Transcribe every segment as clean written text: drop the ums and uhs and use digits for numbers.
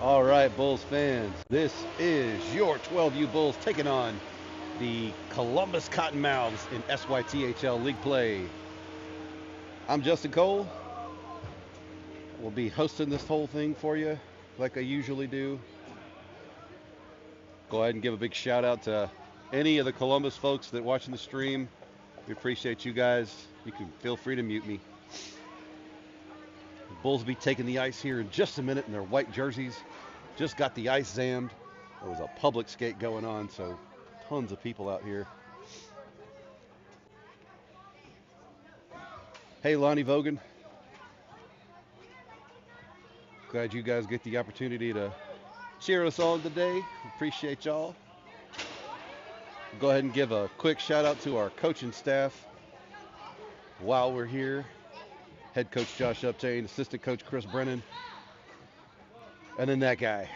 All right, Bulls fans, this is your 12U Bulls taking on the Columbus Cottonmouths in SYTHL League play. I'm Justin Cole. We'll be hosting this whole thing for you like I usually do. Go ahead and give a big shout out to any of the Columbus folks that watching the stream. We appreciate you guys. You can feel free to mute me. The Bulls will be taking the ice here in just a minute in their white jerseys. Just got the ice zammed. There was a public skate going on, so tons of people out here. Hey, Lonnie Vogan. Glad you guys get the opportunity to cheer us on today. Appreciate y'all. Go ahead and give a quick shout out to our coaching staff while we're here. Head coach Josh Uptain, assistant coach Chris Brennan, and then that guy.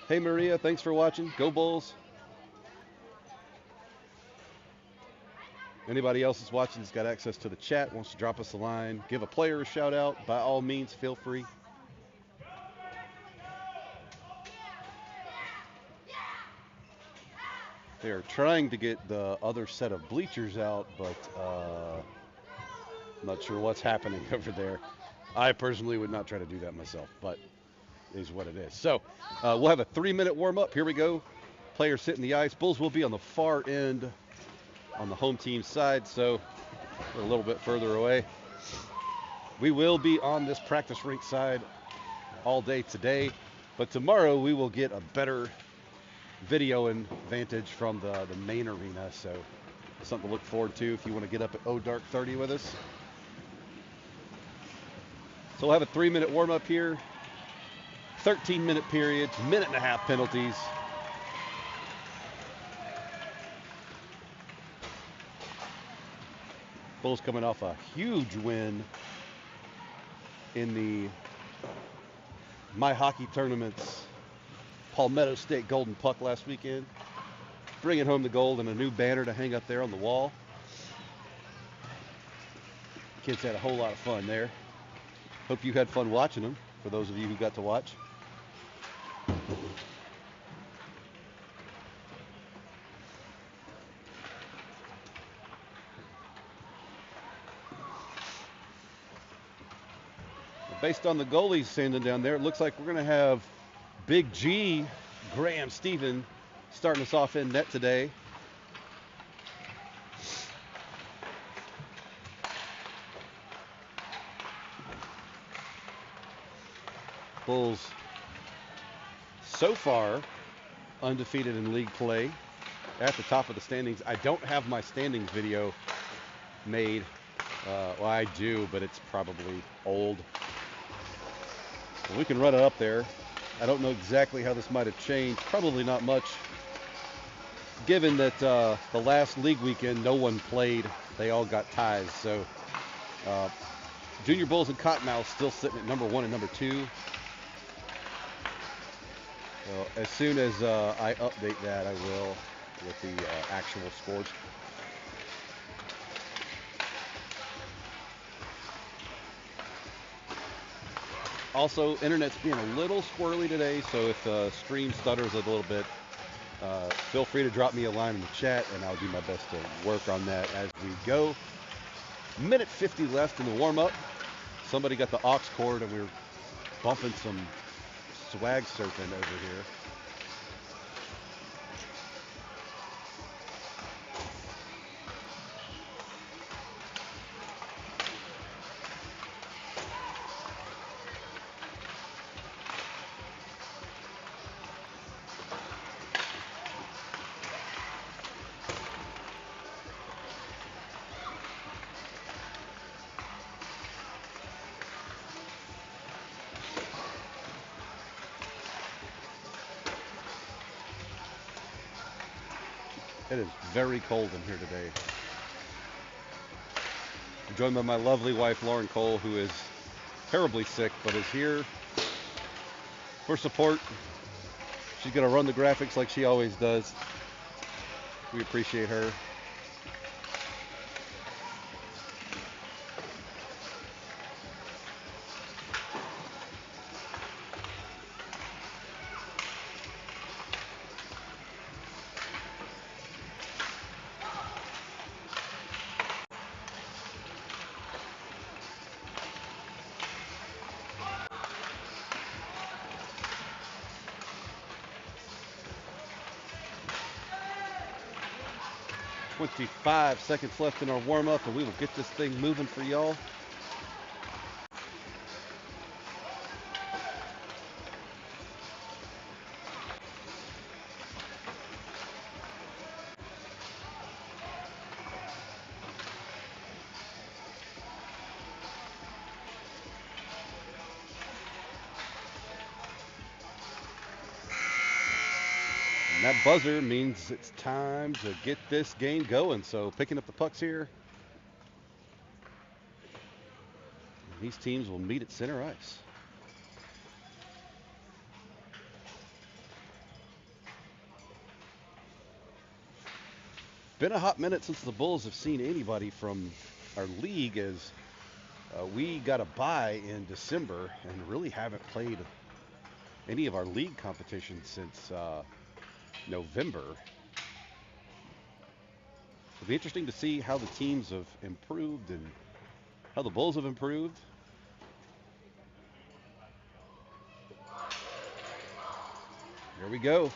Hey Maria, thanks for watching. Go Bulls. Anybody else that's watching that's got access to the chat, wants to drop us a line, give a player a shout out, by all means, feel free. They're trying to get the other set of bleachers out, but I'm not sure what's happening over there. I personally would not try to do that myself, but it is what it is. So we'll have a 3-minute warm-up. Here we go. Players hitting the ice. Bulls will be on the far end on the home team side, so we're a little bit further away. We will be on this practice rink side all day today, but tomorrow we will get a better video and vantage from the main arena, so something to look forward to if you want to get up at dark 30 with us. So we'll have a 3-minute warm-up here, 13-minute periods, minute and a half penalties. Bulls coming off a huge win in the My Hockey Tournament's Palmetto State Golden Puck last weekend, bringing home the gold and a new banner to hang up there on the wall. Kids had a whole lot of fun there. Hope you had fun watching them, for those of you who got to watch. Based on the goalies standing down there, it looks like we're going to have Big G, Graham Stephen, starting us off in net today. Bulls so far undefeated in league play at the top of the standings. I don't have my standings video made. Well, I do, but it's probably old. We can run it up there. I don't know exactly how this might have changed. Probably not much, given that the last league weekend no one played. They all got ties. So Junior Bulls and Cottonmouths still sitting at number 1 and number 2. So as soon as I update that, I will with the actual scores. Also, internet's being a little squirrely today, so if stream stutters a little bit, feel free to drop me a line in the chat, and I'll do my best to work on that as we go. Minute 50 left in the warm-up. Somebody got the aux cord, and we were bumping some swag surfing over here. It is very cold in here today. I'm joined by my lovely wife, Lauren Cole, who is terribly sick, but is here for support. She's going to run the graphics like she always does. We appreciate her. 25 seconds left in our warm-up, and we will get this thing moving for y'all. And that buzzer means it's time to get this game going. So picking up the pucks here. These teams will meet at center ice. Been a hot minute since the Bulls have seen anybody from our league, as we got a bye in December and really haven't played any of our league competitions since November. It'll be interesting to see how the teams have improved and how the Bulls have improved. Here we go.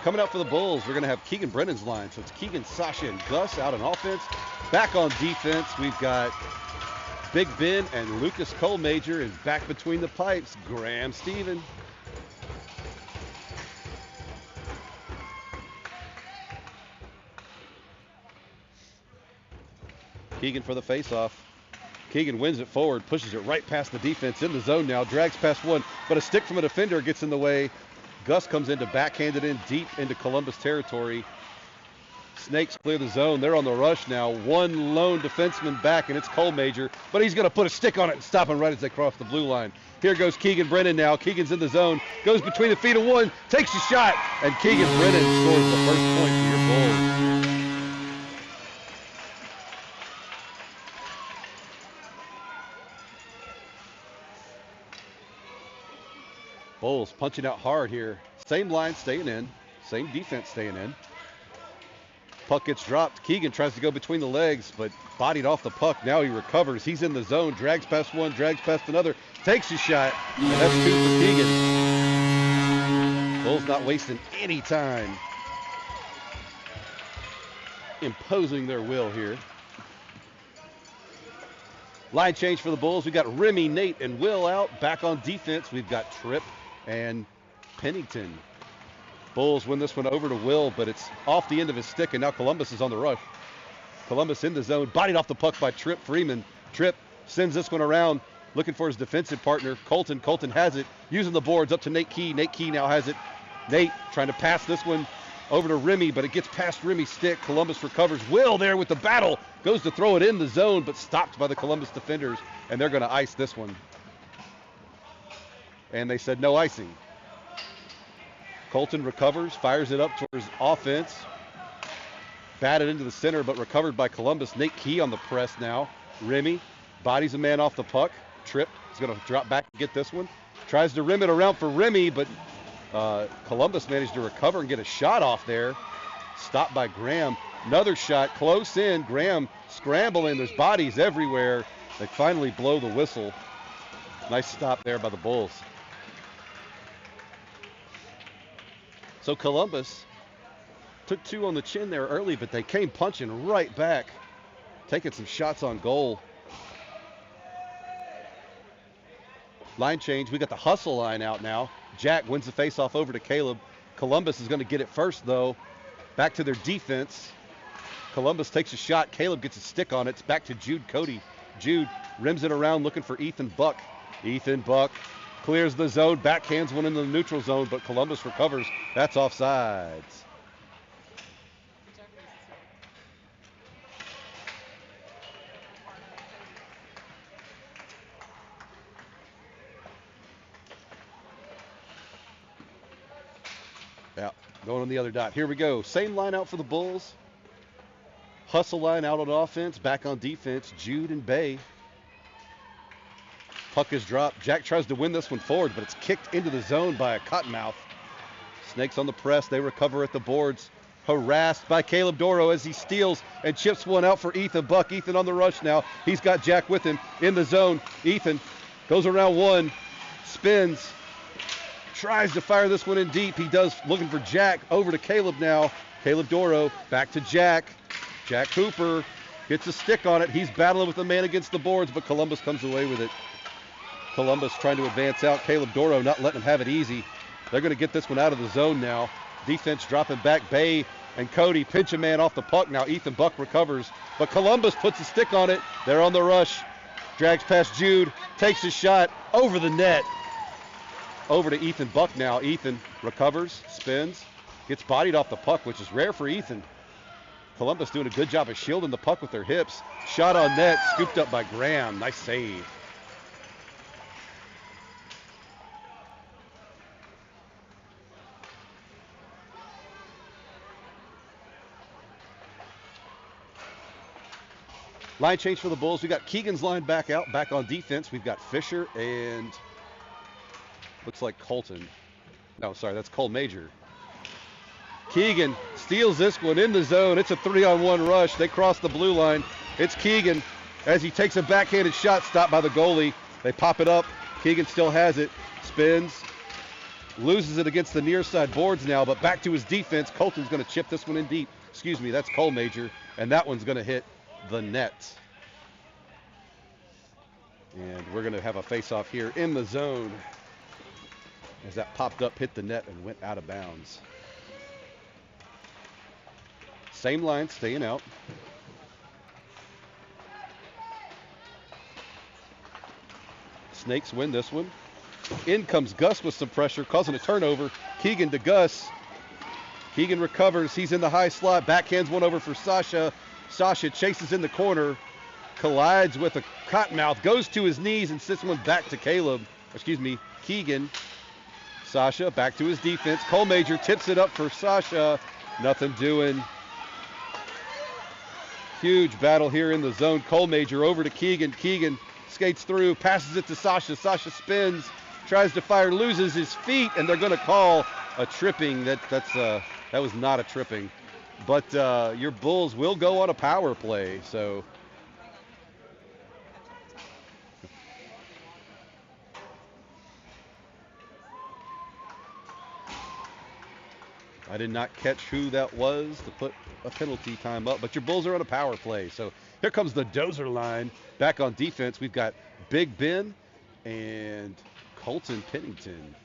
Coming up for the Bulls, we're going to have Keegan Brennan's line. So it's Keegan, Sasha, and Gus out on offense. Back on defense, we've got Big Ben and Lucas Colmajor, and back between the pipes, Graham Stephen. Keegan for the faceoff. Keegan wins it forward, pushes it right past the defense in the zone now, drags past one, but a stick from a defender gets in the way. Gus comes in to backhand it in deep into Columbus territory. Snakes clear the zone. They're on the rush now. One lone defenseman back, and it's Colmajor, but he's going to put a stick on it and stop him right as they cross the blue line. Here goes Keegan Brennan now. Keegan's in the zone, goes between the feet of one, takes a shot, and Keegan Brennan scores the first point for your Bulls. Bulls punching out hard here. Same line staying in. Same defense staying in. Puck gets dropped. Keegan tries to go between the legs, but bodied off the puck. Now he recovers. He's in the zone. Drags past one. Drags past another. Takes a shot. And that's two for Keegan. Bulls not wasting any time. Imposing their will here. Line change for the Bulls. We got Remy, Nate, and Will out. Back on defense, we've got Tripp and Pennington. Bulls win this one over to Will, but it's off the end of his stick, and now Columbus is on the rush. Columbus in the zone, bodied off the puck by Tripp Freeman. Tripp sends this one around, looking for his defensive partner, Colton. Colton has it, using the boards up to Nate Key. Nate Key now has it. Nate trying to pass this one over to Remy, but it gets past Remy's stick. Columbus recovers. Will there with the battle. Goes to throw it in the zone, but stopped by the Columbus defenders, and they're going to ice this one. And they said no icing. Colton recovers, fires it up towards offense. Batted into the center, but recovered by Columbus. Nate Key on the press now. Remy bodies a man off the puck. Tripp is going to drop back and get this one. Tries to rim it around for Remy, but Columbus managed to recover and get a shot off there. Stopped by Graham. Another shot close in. Graham scrambling. There's bodies everywhere. They finally blow the whistle. Nice stop there by the Bulls. So Columbus took two on the chin there early, but they came punching right back, taking some shots on goal. Line change. We got the hustle line out now. Jack wins the faceoff over to Caleb. Columbus is going to get it first, though. Back to their defense. Columbus takes a shot. Caleb gets a stick on it. It's back to Jude Cody. Jude rims it around looking for Ethan Buck. Ethan Buck clears the zone, backhands one in the neutral zone, but Columbus recovers. That's offsides. Yeah, going on the other dot. Here we go. Same line out for the Bulls. Hustle line out on offense, back on defense. Jude and Bay. Puck is dropped. Jack tries to win this one forward, but it's kicked into the zone by a Cottonmouth. Snakes on the press. They recover at the boards. Harassed by Caleb Doro as he steals and chips one out for Ethan Buck. Ethan on the rush now. He's got Jack with him in the zone. Ethan goes around one, spins, tries to fire this one in deep. He does, looking for Jack. Over to Caleb now. Caleb Doro back to Jack. Jack Cooper gets a stick on it. He's battling with the man against the boards, but Columbus comes away with it. Columbus trying to advance out. Caleb Doro not letting him have it easy. They're going to get this one out of the zone now. Defense dropping back. Bay and Cody pinch a man off the puck. Now Ethan Buck recovers, but Columbus puts a stick on it. They're on the rush. Drags past Jude, takes a shot over the net. Over to Ethan Buck now. Ethan recovers, spins, gets bodied off the puck, which is rare for Ethan. Columbus doing a good job of shielding the puck with their hips. Shot on net, scooped up by Graham. Nice save. Line change for the Bulls. We got Keegan's line back out, back on defense. We've got Fisher and looks like Colton. No, sorry, that's Cole Major. Keegan steals this one in the zone. It's a 3-on-1 rush. They cross the blue line. It's Keegan as he takes a backhanded shot, stopped by the goalie. They pop it up. Keegan still has it. Spins. Loses it against the near side boards now, but back to his defense. Colton's going to chip this one in deep. Excuse me, that's Cole Major, and that one's going to hit the net. And we're going to have a face-off here in the zone as that popped up, hit the net, and went out of bounds. Same line, staying out. Snakes win this one. In comes Gus with some pressure, causing a turnover. Keegan to Gus. Keegan recovers. He's in the high slot. Backhands one over for Sasha. Sasha chases in the corner, collides with a Cottonmouth, goes to his knees and sits one back to Keegan. Sasha back to his defense. Cole Major tips it up for Sasha. Nothing doing. Huge battle here in the zone. Cole Major over to Keegan. Keegan skates through, passes it to Sasha. Sasha spins, tries to fire, loses his feet, and they're going to call a tripping. That was not a tripping. But your Bulls will go on a power play, so I did not catch who that was to put a penalty time up, but your Bulls are on a power play. So here comes the Dozer line back on defense. We've got Big Ben and Colton Pennington.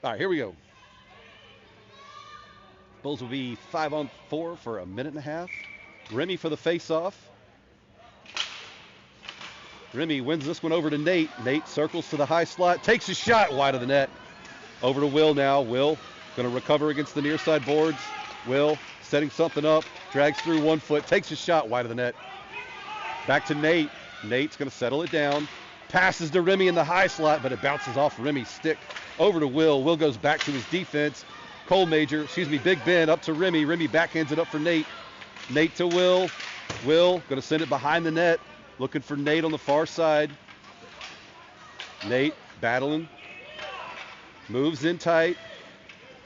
All right, here we go. Bulls will be 5-on-4 for a minute and a half. Remy for the face-off. Remy wins this one over to Nate. Nate circles to the high slot, takes a shot wide of the net. Over to Will now. Will going to recover against the near side boards. Will setting something up, drags through 1 foot, takes a shot wide of the net. Back to Nate. Nate's going to settle it down. Passes to Remy in the high slot, but it bounces off Remy's stick. Over to Will. Will goes back to his defense. Big Ben up to Remy. Remy backhands it up for Nate. Nate to Will. Will going to send it behind the net. Looking for Nate on the far side. Nate battling. Moves in tight.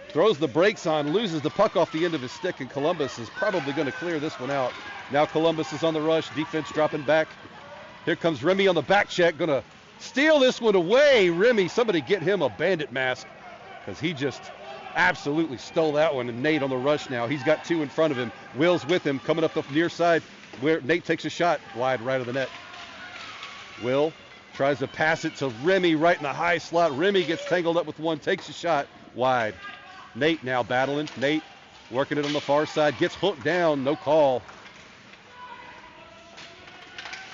Throws the brakes on. Loses the puck off the end of his stick, and Columbus is probably going to clear this one out. Now Columbus is on the rush. Defense dropping back. Here comes Remy on the back check. Going to steal this one away. Remy, somebody get him a bandit mask, because he just absolutely stole that one. And Nate on the rush now. He's got two in front of him. Will's with him, coming up the near side, where Nate takes a shot wide right of the net. Will tries to pass it to Remy right in the high slot. Remy gets tangled up with one, takes a shot wide. Nate now battling. Nate working it on the far side, gets hooked down, no call.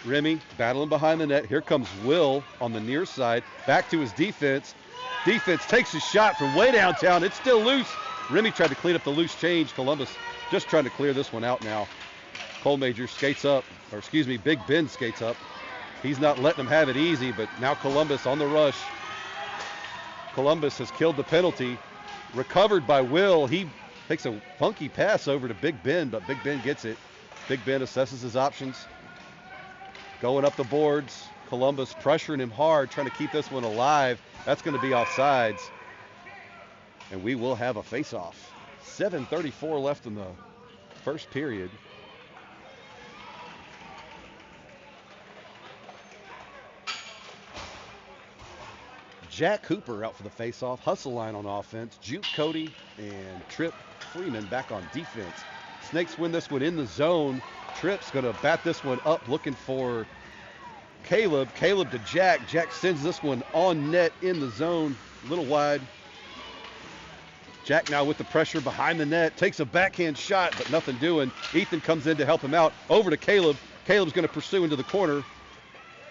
Remy battling behind the net. Here comes Will on the near side. Back to his defense. Defense takes a shot from way downtown. It's still loose. Remy tried to clean up the loose change. Columbus just trying to clear this one out now. Cole Major skates up, Big Ben skates up. He's not letting them have it easy, but now Columbus on the rush. Columbus has killed the penalty. Recovered by Will. He takes a funky pass over to Big Ben, but Big Ben gets it. Big Ben assesses his options. Going up the boards. Columbus pressuring him hard, trying to keep this one alive. That's going to be offsides. and we will have a face-off. 7:34 left in the first period. Jack Hooper out for the face-off. Hustle line on offense. Juke Cody and Trip Freeman back on defense. Snakes win this one in the zone. Trip's going to bat this one up looking for Caleb. Caleb to Jack. Jack sends this one on net in the zone. A little wide. Jack now with the pressure behind the net. Takes a backhand shot, but nothing doing. Ethan comes in to help him out. Over to Caleb. Caleb's going to pursue into the corner.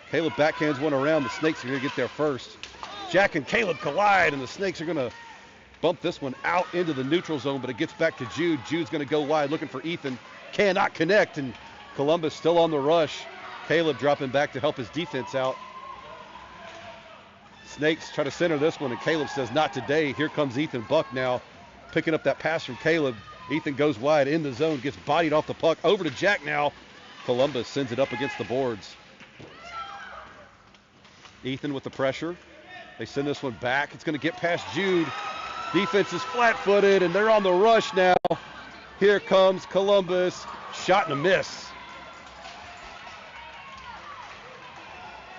Caleb backhands one around. The Snakes are going to get there first. Jack and Caleb collide, and the Snakes are going to bump this one out into the neutral zone, but it gets back to Jude. Jude's going to go wide looking for Ethan. Cannot connect, and Columbus still on the rush. Caleb dropping back to help his defense out. Snakes try to center this one, and Caleb says, not today. Here comes Ethan Buck now, picking up that pass from Caleb. Ethan goes wide in the zone, gets bodied off the puck. Over to Jack now. Columbus sends it up against the boards. Ethan with the pressure. They send this one back. It's going to get past Jude. Defense is flat-footed, and they're on the rush now. Here comes Columbus. Shot and a miss.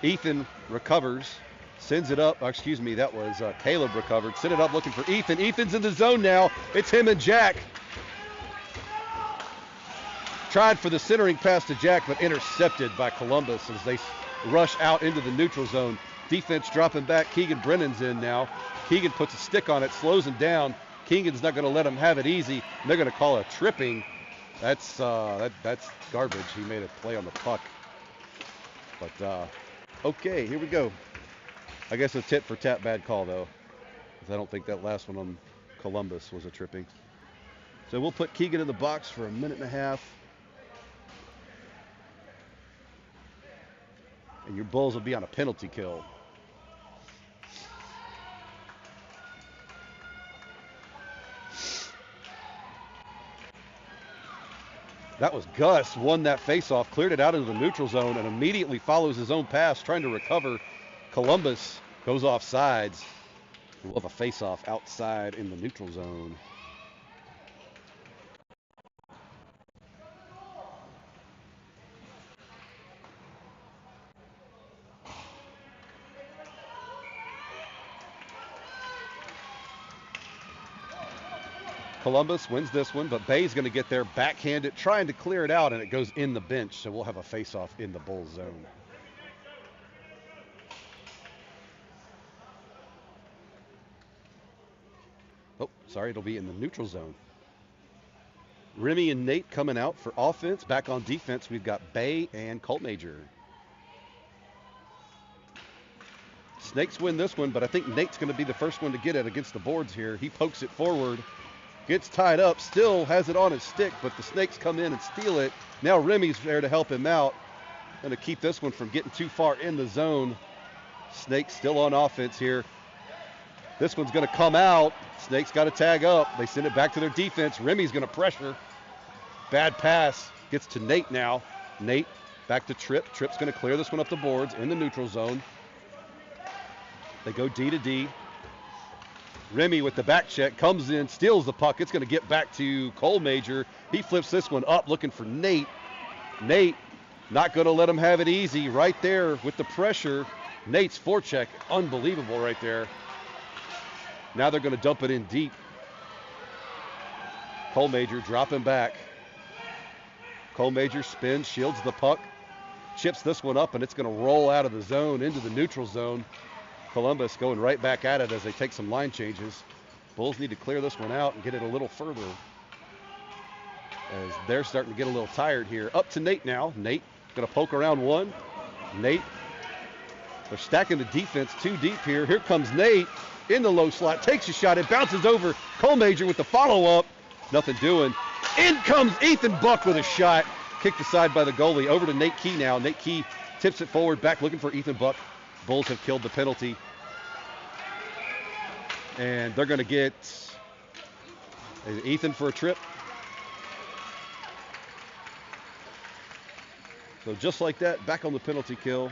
Ethan recovers. Sends it up. Excuse me, that was Caleb recovered. Sent it up looking for Ethan. Ethan's in the zone now. It's him and Jack. Tried for the centering pass to Jack, but intercepted by Columbus as they rush out into the neutral zone. Defense dropping back. Keegan Brennan's in now. Keegan puts a stick on it, slows him down. Keegan's not going to let him have it easy. And they're going to call a tripping. That's garbage. He made a play on the puck. But, okay, here we go. I guess a tit for tat bad call, though. Because I don't think that last one on Columbus was a tripping. So we'll put Keegan in the box for a minute and a half. And your Bulls will be on a penalty kill. That was Gus, won that faceoff, cleared it out into the neutral zone, and immediately follows his own pass, trying to recover. Columbus goes off sides. We'll have a faceoff outside in the neutral zone. Columbus wins this one, but Bay's going to get there, backhand it, trying to clear it out, and it goes in the bench, so we'll have a face-off in the Bulls zone. Oh, sorry, it'll be in the neutral zone. Remy and Nate coming out for offense. Back on defense, we've got Bay and Colt Major. Snakes win this one, but I think Nate's going to be the first one to get it against the boards here. He pokes it forward. Gets tied up, still has it on his stick, but the Snakes come in and steal it. Now Remy's there to help him out. Going to keep this one from getting too far in the zone. Snakes still on offense here. This one's going to come out. Snakes got to tag up. They send it back to their defense. Remy's going to pressure. Bad pass. Gets to Nate now. Nate back to Tripp. Tripp's going to clear this one up the boards in the neutral zone. They go D to D. Remy with the back check, comes in, steals the puck. It's going to get back to Cole Major. He flips this one up looking for Nate. Nate not going to let him have it easy right there with the pressure. Nate's forecheck, unbelievable right there. Now they're going to dump it in deep. Cole Major dropping back. Cole Major spins, shields the puck, chips this one up, and it's going to roll out of the zone into the neutral zone. Columbus going right back at it as they take some line changes. Bulls need to clear this one out and get it a little further as they're starting to get a little tired here. Up to Nate now. Nate going to poke around one. Nate, they're stacking the defense too deep here. Here comes Nate in the low slot, takes a shot. It bounces over. Cole Major with the follow-up. Nothing doing. In comes Ethan Buck with a shot. Kicked aside by the goalie. Over to Nate Key now. Nate Key tips it forward, back looking for Ethan Buck. Bulls have killed the penalty. And they're going to get Ethan for a trip. So just like that, back on the penalty kill.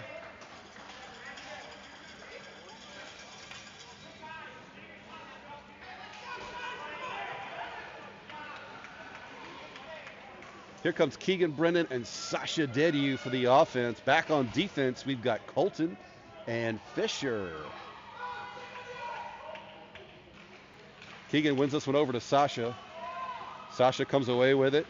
Here comes Keegan Brennan and Sasha Dediu for the offense. Back on defense, we've got Colton and Fisher. Keegan wins this one over to Sasha. Sasha comes away with it.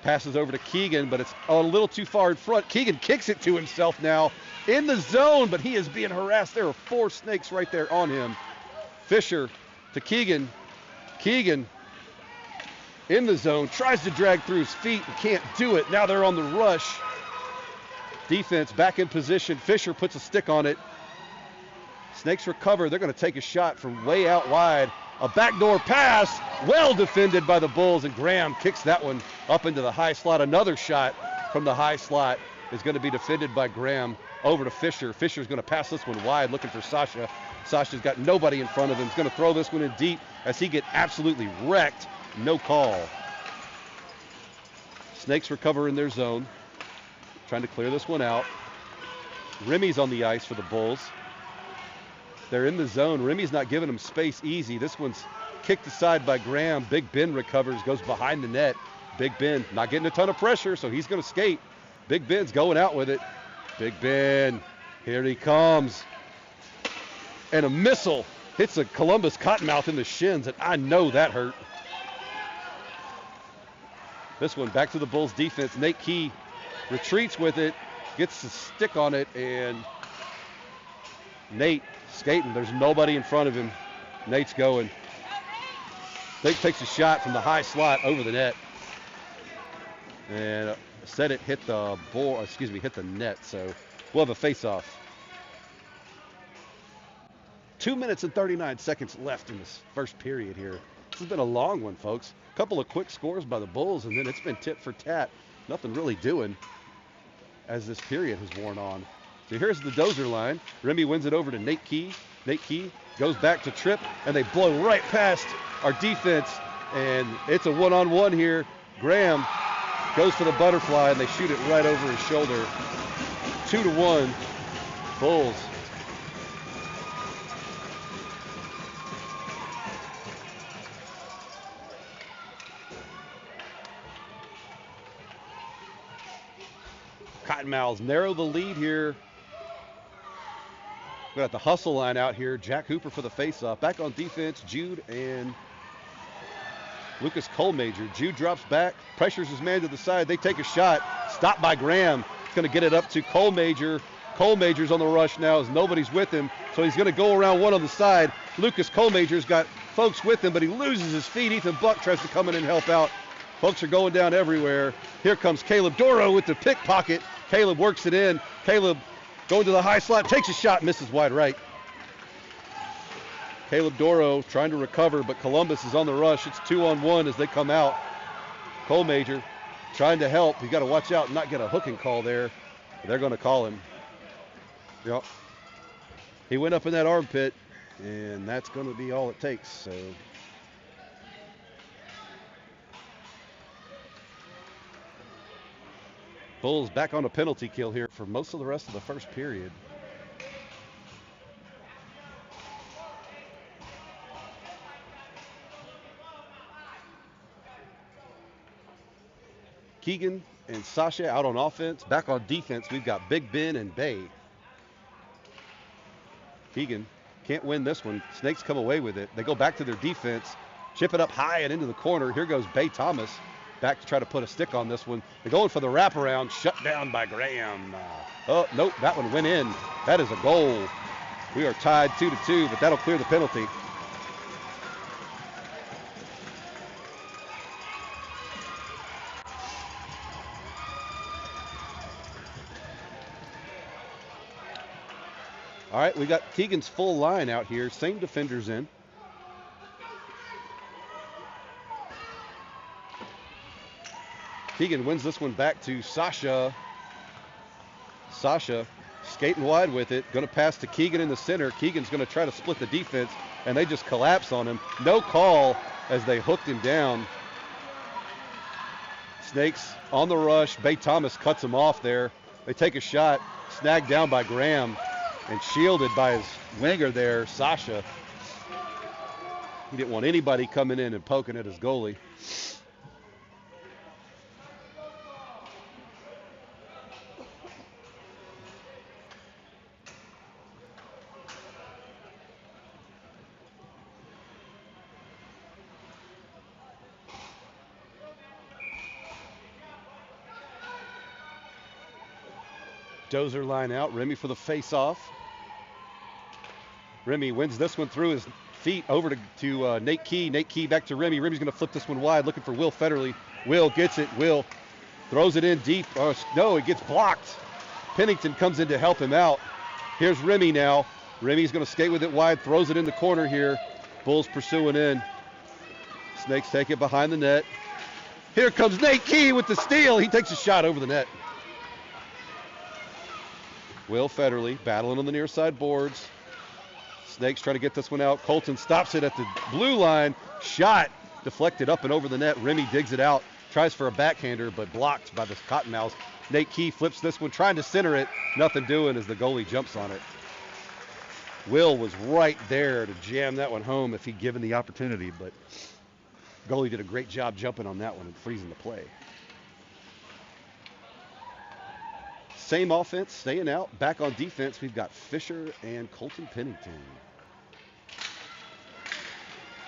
Passes over to Keegan, but it's a little too far in front. Keegan kicks it to himself now in the zone, but he is being harassed. There are 4 snakes right there on him. Fisher to Keegan. Keegan in the zone, tries to drag through his feet and can't do it. Now they're on the rush. Defense back in position. Fisher puts a stick on it. Snakes recover. They're going to take a shot from way out wide. A backdoor pass, well defended by the Bulls, and Graham kicks that one up into the high slot. Another shot from the high slot is going to be defended by Graham. Over to Fisher. Fisher's going to pass this one wide, looking for Sasha. Sasha's got nobody in front of him. He's going to throw this one in deep as he gets absolutely wrecked. No call. Snakes recover in their zone. Trying to clear this one out. Remy's on the ice for the Bulls. They're in the zone. Remy's not giving them space easy. This one's kicked aside by Graham. Big Ben recovers, goes behind the net. Big Ben not getting a ton of pressure, so he's going to skate. Big Ben's going out with it. Big Ben, here he comes. And a missile hits a Columbus Cottonmouth in the shins, and I know that hurt. This one back to the Bulls defense. Nate Key retreats with it, gets the stick on it, and Nate skating. There's nobody in front of him. Nate's going. Nate takes a shot from the high slot over the net. And said it hit the hit the net. So we'll have a face-off. 2 minutes and 39 seconds left in this first period here. This has been a long one, folks. A couple of quick scores by the Bulls, and then it's been tit for tat. Nothing really doing as this period has worn on. So here's the dozer line. Remy wins it over to Nate Key. Nate Key goes back to Tripp, and they blow right past our defense, and it's a one-on-one here. Graham goes for the butterfly, and they shoot it right over his shoulder. 2-1, Bulls. Cottonmouths narrow the lead here. We got the hustle line out here. Jack Hooper for the faceoff. Back on defense, Jude and Lucas Colmajor. Jude drops back, pressures his man to the side. They take a shot. Stopped by Graham. He's going to get it up to Colmajor. Colmajor's on the rush now as nobody's with him, so he's going to go around one on the side. Lucas Colmajor's got folks with him, but he loses his feet. Ethan Buck tries to come in and help out. Folks are going down everywhere. Here comes Caleb Doro with the pickpocket. Caleb works it in. Caleb going to the high slot, takes a shot, misses wide right. Caleb Doro trying to recover, but Columbus is on the rush. It's 2-on-1 as they come out. Colmajor trying to help. You got to watch out and not get a hooking call there. They're going to call him. Yep. He went up in that armpit, and that's going to be all it takes. So Bulls back on a penalty kill here for most of the rest of the first period. Keegan and Sasha out on offense. Back on defense, we've got Big Ben and Bay. Keegan can't win this one. Snakes come away with it. They go back to their defense, chip it up high and into the corner. Here goes Bay Thomas back to try to put a stick on this one. They're going for the wraparound, shut down by Graham. Oh, nope, that one went in. That is a goal. We are tied 2-2, but that'll clear the penalty. All right, we got Keegan's full line out here. Same defenders in. Keegan wins this one back to Sasha. Sasha skating wide with it. Going to pass to Keegan in the center. Keegan's going to try to split the defense, and they just collapse on him. No call as they hooked him down. Snakes on the rush. Bay Thomas cuts him off there. They take a shot. Snagged down by Graham and shielded by his winger there, Sasha. He didn't want anybody coming in and poking at his goalie. Dozer line out. Remy for the face-off. Remy wins this one through his feet over to Nate Key. Nate Key back to Remy. Remy's going to flip this one wide, looking for Will Federley. Will gets it. Will throws it in deep. No, it gets blocked. Pennington comes in to help him out. Here's Remy now. Remy's going to skate with it wide, throws it in the corner here. Bulls pursuing in. Snakes take it behind the net. Here comes Nate Key with the steal. He takes a shot over the net. Will Federley battling on the near side boards. Snakes try to get this one out. Colton stops it at the blue line. Shot deflected up and over the net. Remy digs it out. Tries for a backhander, but blocked by the Cottonmouths. Nate Key flips this one, trying to center it. Nothing doing as the goalie jumps on it. Will was right there to jam that one home if he'd given the opportunity, but goalie did a great job jumping on that one and freezing the play. Same offense, staying out. Back on defense, we've got Fisher and Colton Pennington.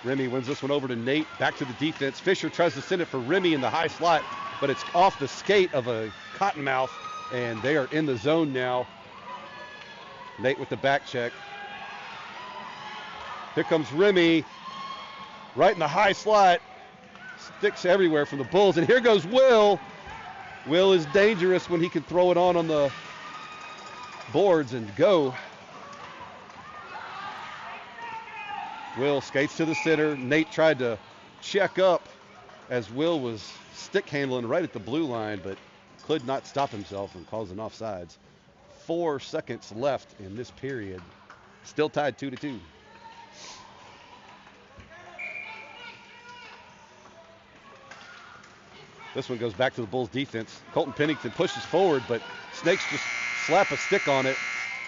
Remy wins this one over to Nate. Back to the defense. Fisher tries to send it for Remy in the high slot, but it's off the skate of a Cottonmouth, and they are in the zone now. Nate with the back check. Here comes Remy, right in the high slot. Sticks everywhere from the Bulls, and here goes Will. Will is dangerous when he can throw it on the boards and go. Will skates to the center. Nate tried to check up as Will was stick handling right at the blue line, but could not stop himself and causing offsides. 4 seconds left in this period. Still tied 2-2. This one goes back to the Bulls defense. Colton Pennington pushes forward, but Snakes just slap a stick on it,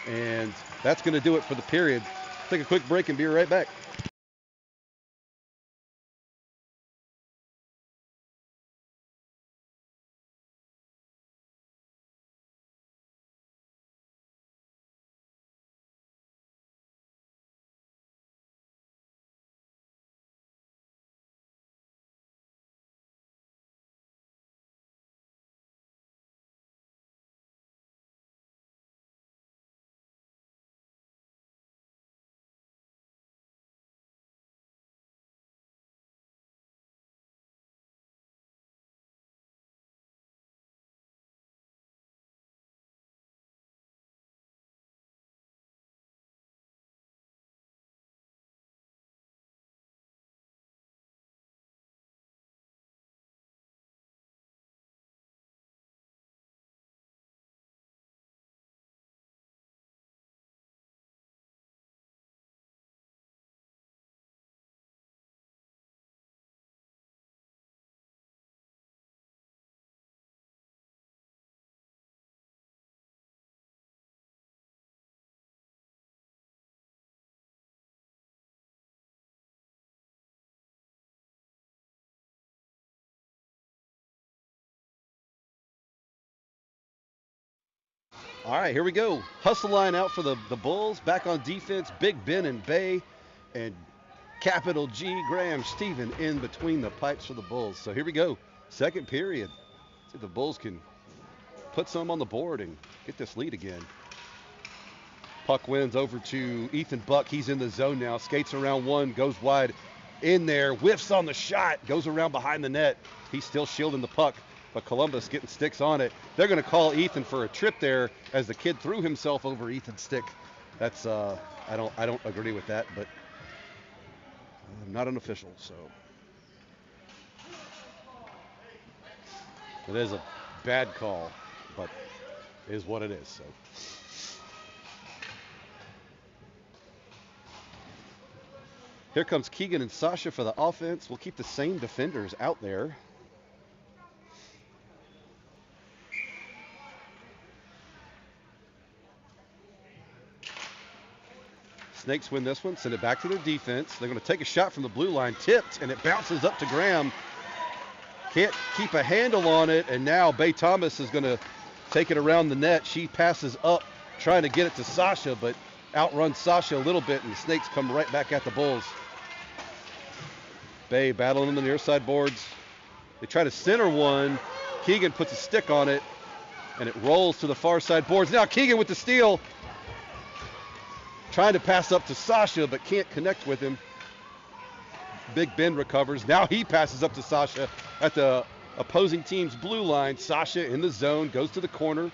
and that's going to do it for the period. Take a quick break and be right back. All right, here we go. Hustle line out for the Bulls. Back on defense, Big Ben and Bay, and capital G, Graham Stephen in between the pipes for the Bulls. So here we go. Second period. See if the Bulls can put some on the board and get this lead again. Puck wins over to Ethan Buck. He's in the zone now. Skates around one, goes wide in there, whiffs on the shot, goes around behind the net. He's still shielding the puck, but Columbus getting sticks on it. They're going to call Ethan for a trip there as the kid threw himself over Ethan's stick. That's I don't agree with that, but I'm not an official, so it is a bad call, but it is what it is. So here comes Keegan and Sasha for the offense. We'll keep the same defenders out there. Snakes win this one, send it back to their defense. They're going to take a shot from the blue line, tipped, and it bounces up to Graham. Can't keep a handle on it, and now Bay Thomas is going to take it around the net. She passes up, trying to get it to Sasha, but outruns Sasha a little bit, and the Snakes come right back at the Bulls. Bay battling on the near side boards. They try to center one. Keegan puts a stick on it, And it rolls to the far side boards. Now Keegan with the steal. Trying to pass up to Sasha, but can't connect with him. Big Ben recovers. Now he passes up to Sasha at the opposing team's blue line. Sasha in the zone, goes to the corner,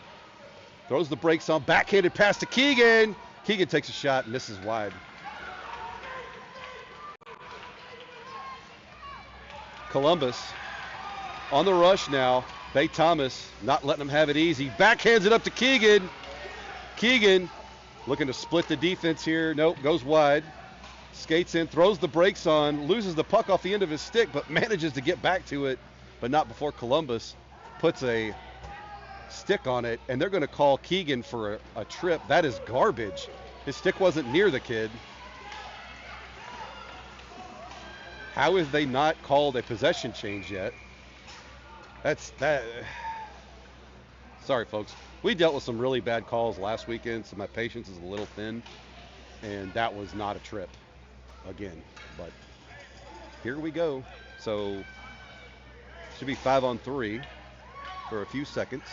throws the brakes on, backhanded pass to Keegan. Keegan takes a shot, misses wide. Columbus on the rush now. Bay Thomas not letting them have it easy. Backhands it up to Keegan. Keegan looking to split the defense here. Nope, goes wide. Skates in, throws the brakes on, loses the puck off the end of his stick, but manages to get back to it, but not before Columbus puts a stick on it, and they're going to call Keegan for a trip. That is garbage. His stick wasn't near the kid. How have they not called a possession change yet? That. Sorry, folks. We dealt with some really bad calls last weekend, so my patience is a little thin, and that was not a trip again. But here we go. So should be 5-on-3 for a few seconds.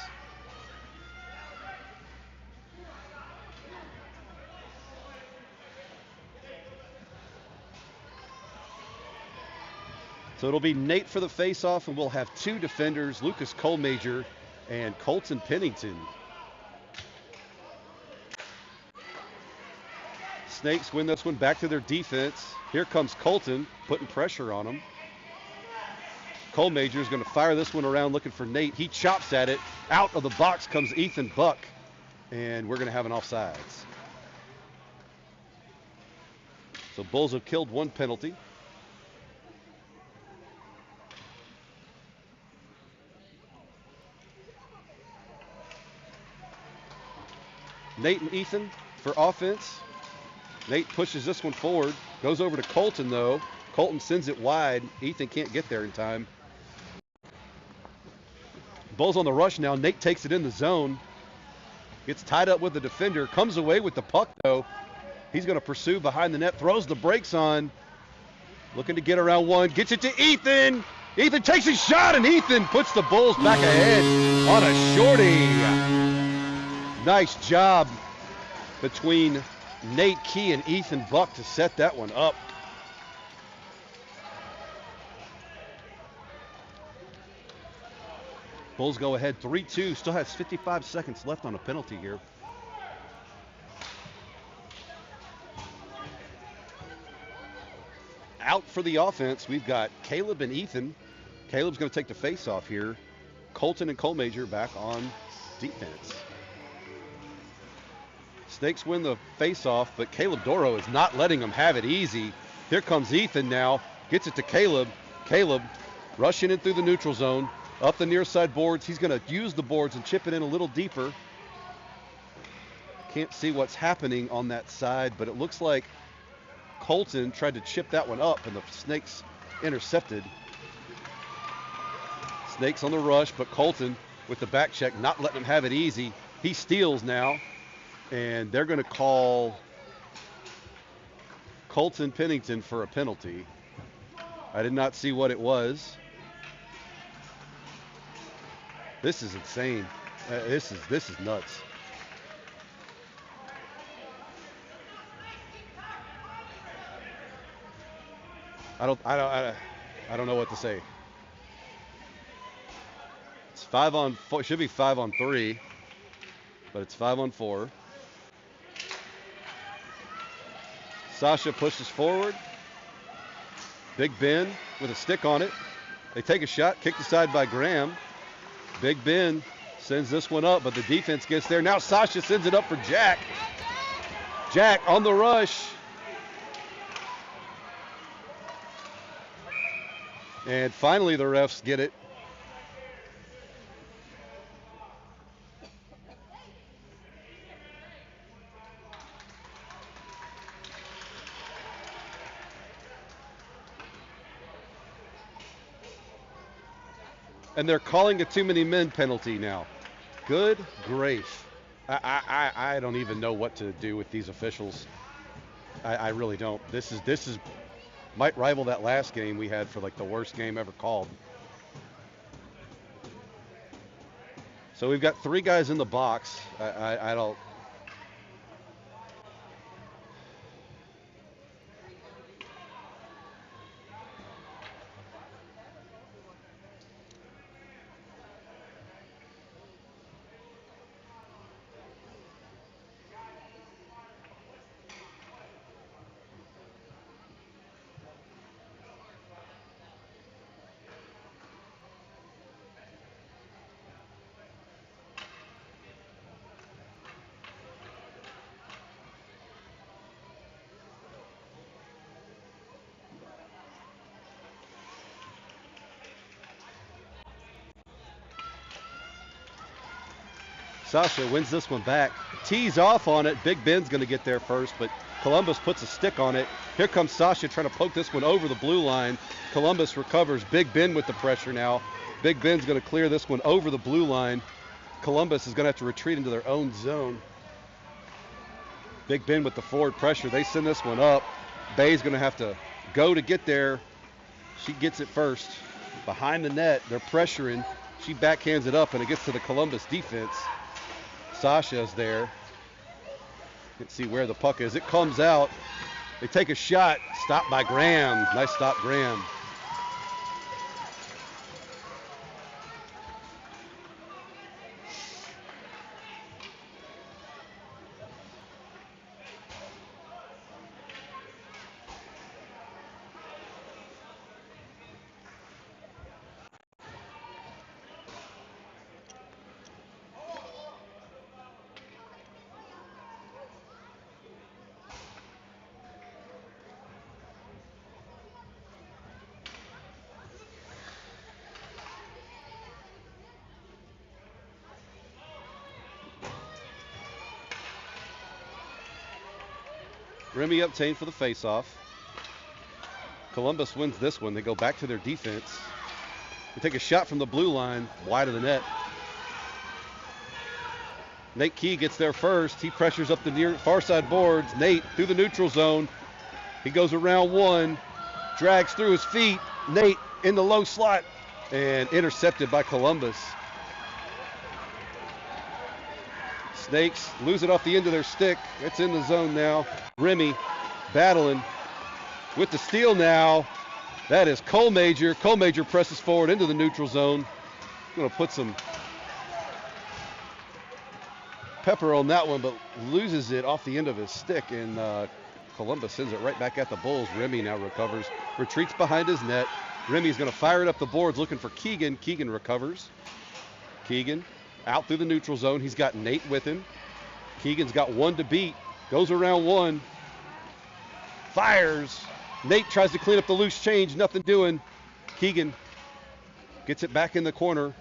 So it'll be Nate for the face-off, and we'll have two defenders, Lucas Colmajor and Colton Pennington. Snakes win this one back to their defense. Here comes Colton, putting pressure on him. Colmajor is going to fire this one around looking for Nate. He chops at it. Out of the box comes Ethan Buck, and we're going to have an offsides. So Bulls have killed one penalty. Nate and Ethan for offense. Nate pushes this one forward. Goes over to Colton, though. Colton sends it wide. Ethan can't get there in time. Bulls on the rush now. Nate takes it in the zone. Gets tied up with the defender. Comes away with the puck, though. He's going to pursue behind the net. Throws the brakes on. Looking to get around one. Gets it to Ethan. Ethan takes a shot, and Ethan puts the Bulls back ahead on a shorty. Nice job between Nate Key and Ethan Buck to set that one up. Bulls go ahead 3-2. Still has 55 seconds left on a penalty here. Out for the offense, we've got Caleb and Ethan. Caleb's going to take the face-off here. Colton and Colmajor back on defense. Snakes win the face-off, but Caleb Doro is not letting them have it easy. Here comes Ethan now. Gets it to Caleb. Caleb rushing in through the neutral zone. Up the near side boards. He's going to use the boards and chip it in a little deeper. Can't see what's happening on that side, but it looks like Colton tried to chip that one up, and the Snakes intercepted. Snakes on the rush, but Colton with the back check, not letting him have it easy. He steals now. And they're going to call Colton Pennington for a penalty. I did not see what it was. This is insane. This is nuts. I don't know what to say. It's 5-on-4. It should be 5-on-3, but it's 5-on-4. Sasha pushes forward. Big Ben with a stick on it. They take a shot, kicked aside by Graham. Big Ben sends this one up, but the defense gets there. Now Sasha sends it up for Jack. Jack on the rush. And finally the refs get it. And they're calling a too many men penalty now. Good grief. I don't even know what to do with these officials. I really don't. This is might rival that last game we had for like the worst game ever called. So we've got 3 guys in the box. I don't. Sasha wins this one back. Tees off on it. Big Ben's going to get there first, but Columbus puts a stick on it. Here comes Sasha trying to poke this one over the blue line. Columbus recovers. Big Ben with the pressure now. Big Ben's going to clear this one over the blue line. Columbus is going to have to retreat into their own zone. Big Ben with the forward pressure. They send this one up. Bay's going to have to go to get there. She gets it first. Behind the net, they're pressuring. She backhands it up, and it gets to the Columbus defense. Sasha's there. Can't see where the puck is. It comes out. They take a shot. Stopped by Graham. Nice stop, Graham. Remy obtained for the faceoff. Columbus wins this one. They go back to their defense. They take a shot from the blue line, wide of the net. Nate Key gets there first. He pressures up the near far side boards. Nate through the neutral zone. He goes around one, drags through his feet. Nate in the low slot and intercepted by Columbus. Snakes lose it off the end of their stick. It's in the zone now. Remy battling with the steal now. That is Cole Major. Cole Major presses forward into the neutral zone. Going to put some pepper on that one, but loses it off the end of his stick, and Columbus sends it right back at the Bulls. Remy now recovers, retreats behind his net. Remy's going to fire it up the boards looking for Keegan. Keegan recovers. Keegan out through the neutral zone. He's got Nate with him. Keegan's got one to beat. Goes around one. Fires. Nate tries to clean up the loose change. Nothing doing. Keegan gets it back in the corner.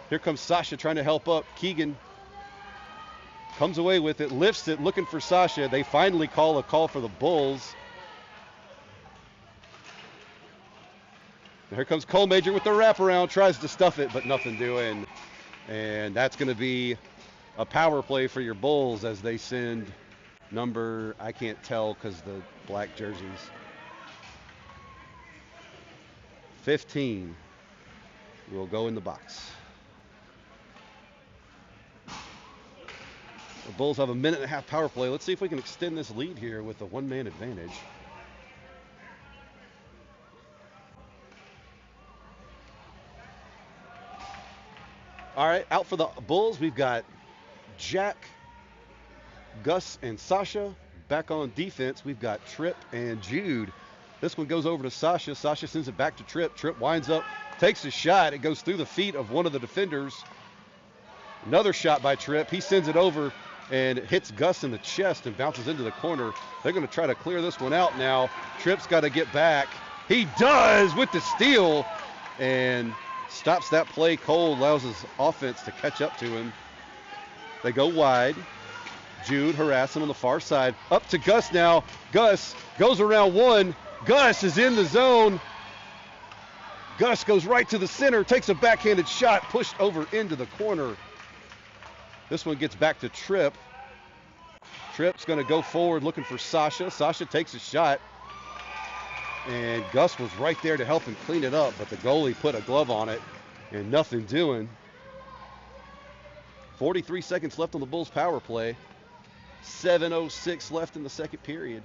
Here comes Sasha trying to help up. Keegan comes away with it, lifts it, looking for Sasha. They finally call a call for the Bulls. Here comes Cole Major with the wraparound. Tries to stuff it, but nothing doing. And that's going to be a power play for your Bulls as they send number, I can't tell because the black jerseys, 15 will go in the box. The Bulls have a minute and a half power play. Let's see if we can extend this lead here with a one-man advantage. All right, out for the Bulls, we've got Jack, Gus, and Sasha. Back on defense, we've got Tripp and Jude. This one goes over to Sasha. Sasha sends it back to Tripp. Tripp winds up, takes a shot. It goes through the feet of one of the defenders. Another shot by Tripp. He sends it over and it hits Gus in the chest and bounces into the corner. They're going to try to clear this one out now. Tripp's got to get back. He does with the steal and stops that play cold, allows his offense to catch up to him. They go wide. Jude harassing on the far side. Up to Gus now. Gus goes around one. Gus is in the zone. Gus goes right to the center, takes a backhanded shot, pushed over into the corner. This one gets back to Tripp. Tripp's going to go forward looking for Sasha. Sasha takes a shot. And Gus was right there to help him clean it up, but the goalie put a glove on it and nothing doing. 43 seconds left on the Bulls power play. 7:06 left in the second period.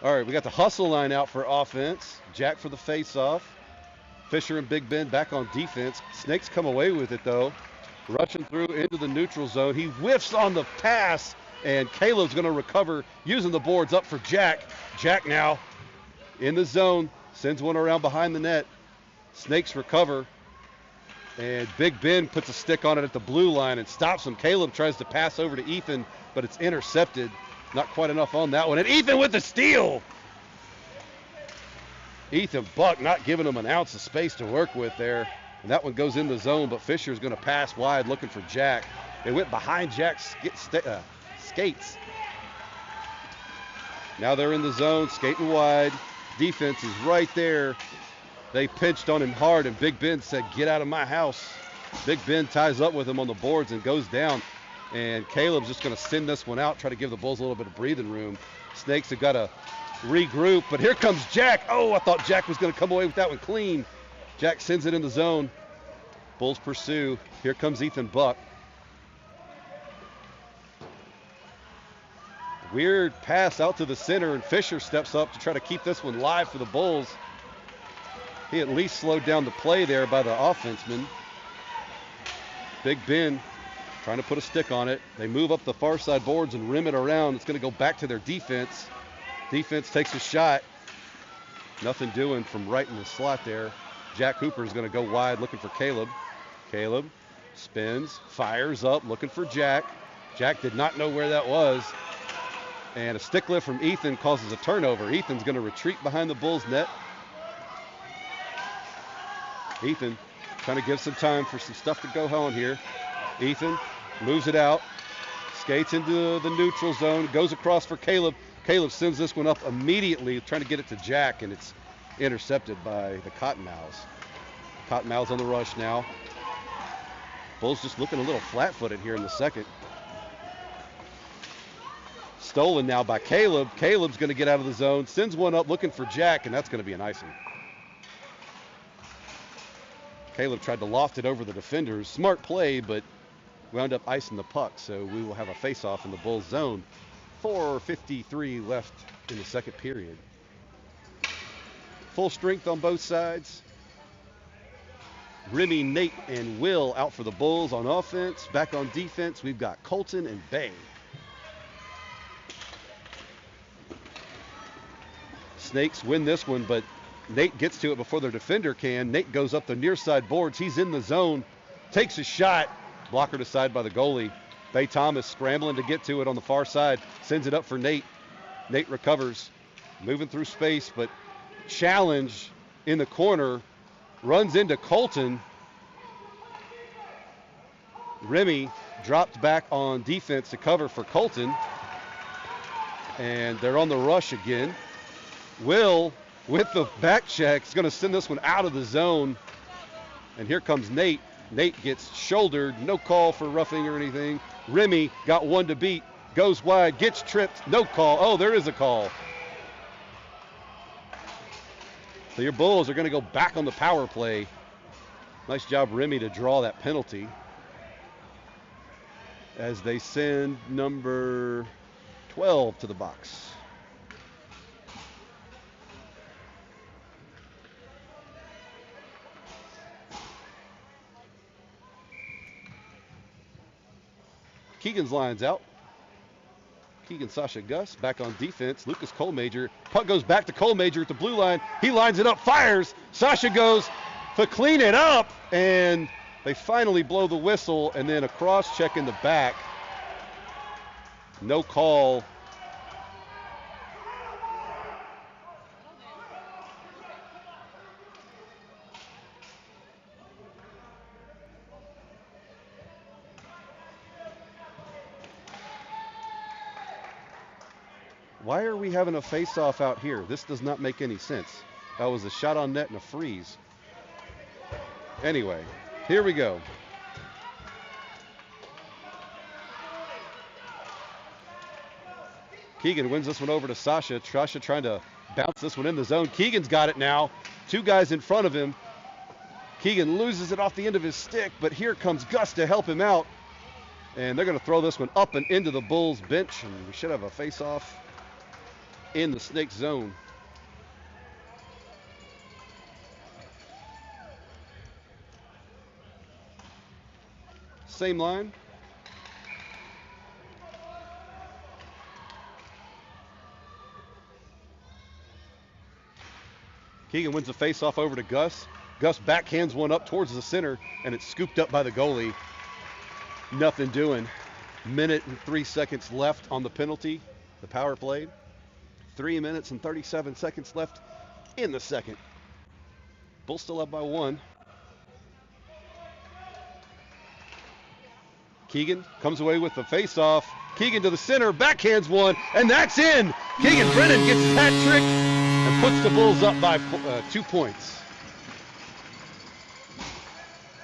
All right, we got the hustle line out for offense. Jack for the face-off. Fisher and Big Ben back on defense. Snakes come away with it, though. Rushing through into the neutral zone. He whiffs on the pass, and Caleb's going to recover using the boards up for Jack. Jack now in the zone. Sends one around behind the net. Snakes recover. And Big Ben puts a stick on it at the blue line and stops him. Caleb tries to pass over to Ethan, but it's intercepted. Not quite enough on that one. And Ethan with the steal. Ethan Buck not giving him an ounce of space to work with there. And that one goes in the zone, but Fisher's going to pass wide looking for Jack. It went behind Jack's skates. Now they're in the zone, skating wide. Defense is right there. They pinched on him hard, and Big Ben said, "Get out of my house." Big Ben ties up with him on the boards and goes down. And Caleb's just going to send this one out, try to give the Bulls a little bit of breathing room. Snakes have got to regroup, but here comes Jack. Oh, I thought Jack was going to come away with that one clean. Jack sends it in the zone. Bulls pursue. Here comes Ethan Buck. Weird pass out to the center, and Fisher steps up to try to keep this one live for the Bulls. He at least slowed down the play there by the offenseman. Big Ben trying to put a stick on it. They move up the far side boards and rim it around. It's going to go back to their defense. Defense takes a shot. Nothing doing from right in the slot there. Jack Hooper is going to go wide looking for Caleb. Caleb spins, fires up, looking for Jack. Jack did not know where that was. And a stick lift from Ethan causes a turnover. Ethan's going to retreat behind the Bulls net. Ethan trying to give some time for some stuff to go on here. Ethan moves it out, skates into the neutral zone, goes across for Caleb. Caleb sends this one up immediately, trying to get it to Jack, and it's intercepted by the Cottonmouths. Cottonmouths on the rush now. Bulls just looking a little flat-footed here in the second. Stolen now by Caleb. Caleb's going to get out of the zone, sends one up looking for Jack, and that's going to be an icing. Caleb tried to loft it over the defenders. Smart play, but wound up icing the puck, so we will have a face-off in the Bulls zone. 4:53 left in the second period. Full strength on both sides. Remy, Nate, and Will out for the Bulls on offense. Back on defense, we've got Colton and Bay. Snakes win this one, but Nate gets to it before their defender can. Nate goes up the near side boards. He's in the zone, takes a shot. Blockered aside by the goalie. Bay Thomas scrambling to get to it on the far side. Sends it up for Nate. Nate recovers. Moving through space, but challenge in the corner. Runs into Colton. Remy dropped back on defense to cover for Colton. And they're on the rush again. Will, with the back check, is going to send this one out of the zone. And here comes Nate. Nate gets shouldered, no call for roughing or anything. Remy got one to beat, goes wide, gets tripped, no call. Oh, there is a call. So your Bulls are going to go back on the power play. Nice job, Remy, to draw that penalty. As they send number 12 to the box. Keegan's line's out. Keegan Sasha Gus back on defense. Lucas Colmajor. Puck goes back to Colmajor at the blue line. He lines it up, fires. Sasha goes to clean it up, and they finally blow the whistle, and then a cross check in the back. No call. Why are we having a face-off out here? This does not make any sense. That was a shot on net and a freeze. Anyway, here we go. Keegan wins this one over to Sasha. Sasha trying to Bounce this one in the zone. Keegan's got it now. 2 guys in front of him. Keegan loses it off the end of his stick, but here comes Gus to help him out. And they're going to throw this one up and into the Bulls bench, and we should have a face-off in the Snake zone. Same line. Keegan wins the face-off over to Gus. Gus backhands one up towards the center, and it's scooped up by the goalie. Nothing doing. Minute and 3 seconds left on the penalty, the power play. 3 minutes and 37 seconds left in the second. Bulls still up by 1. Keegan comes away with the face-off. Keegan to the center, backhands one, and that's in. Keegan Brennan gets his hat trick and puts the Bulls up by 2 points.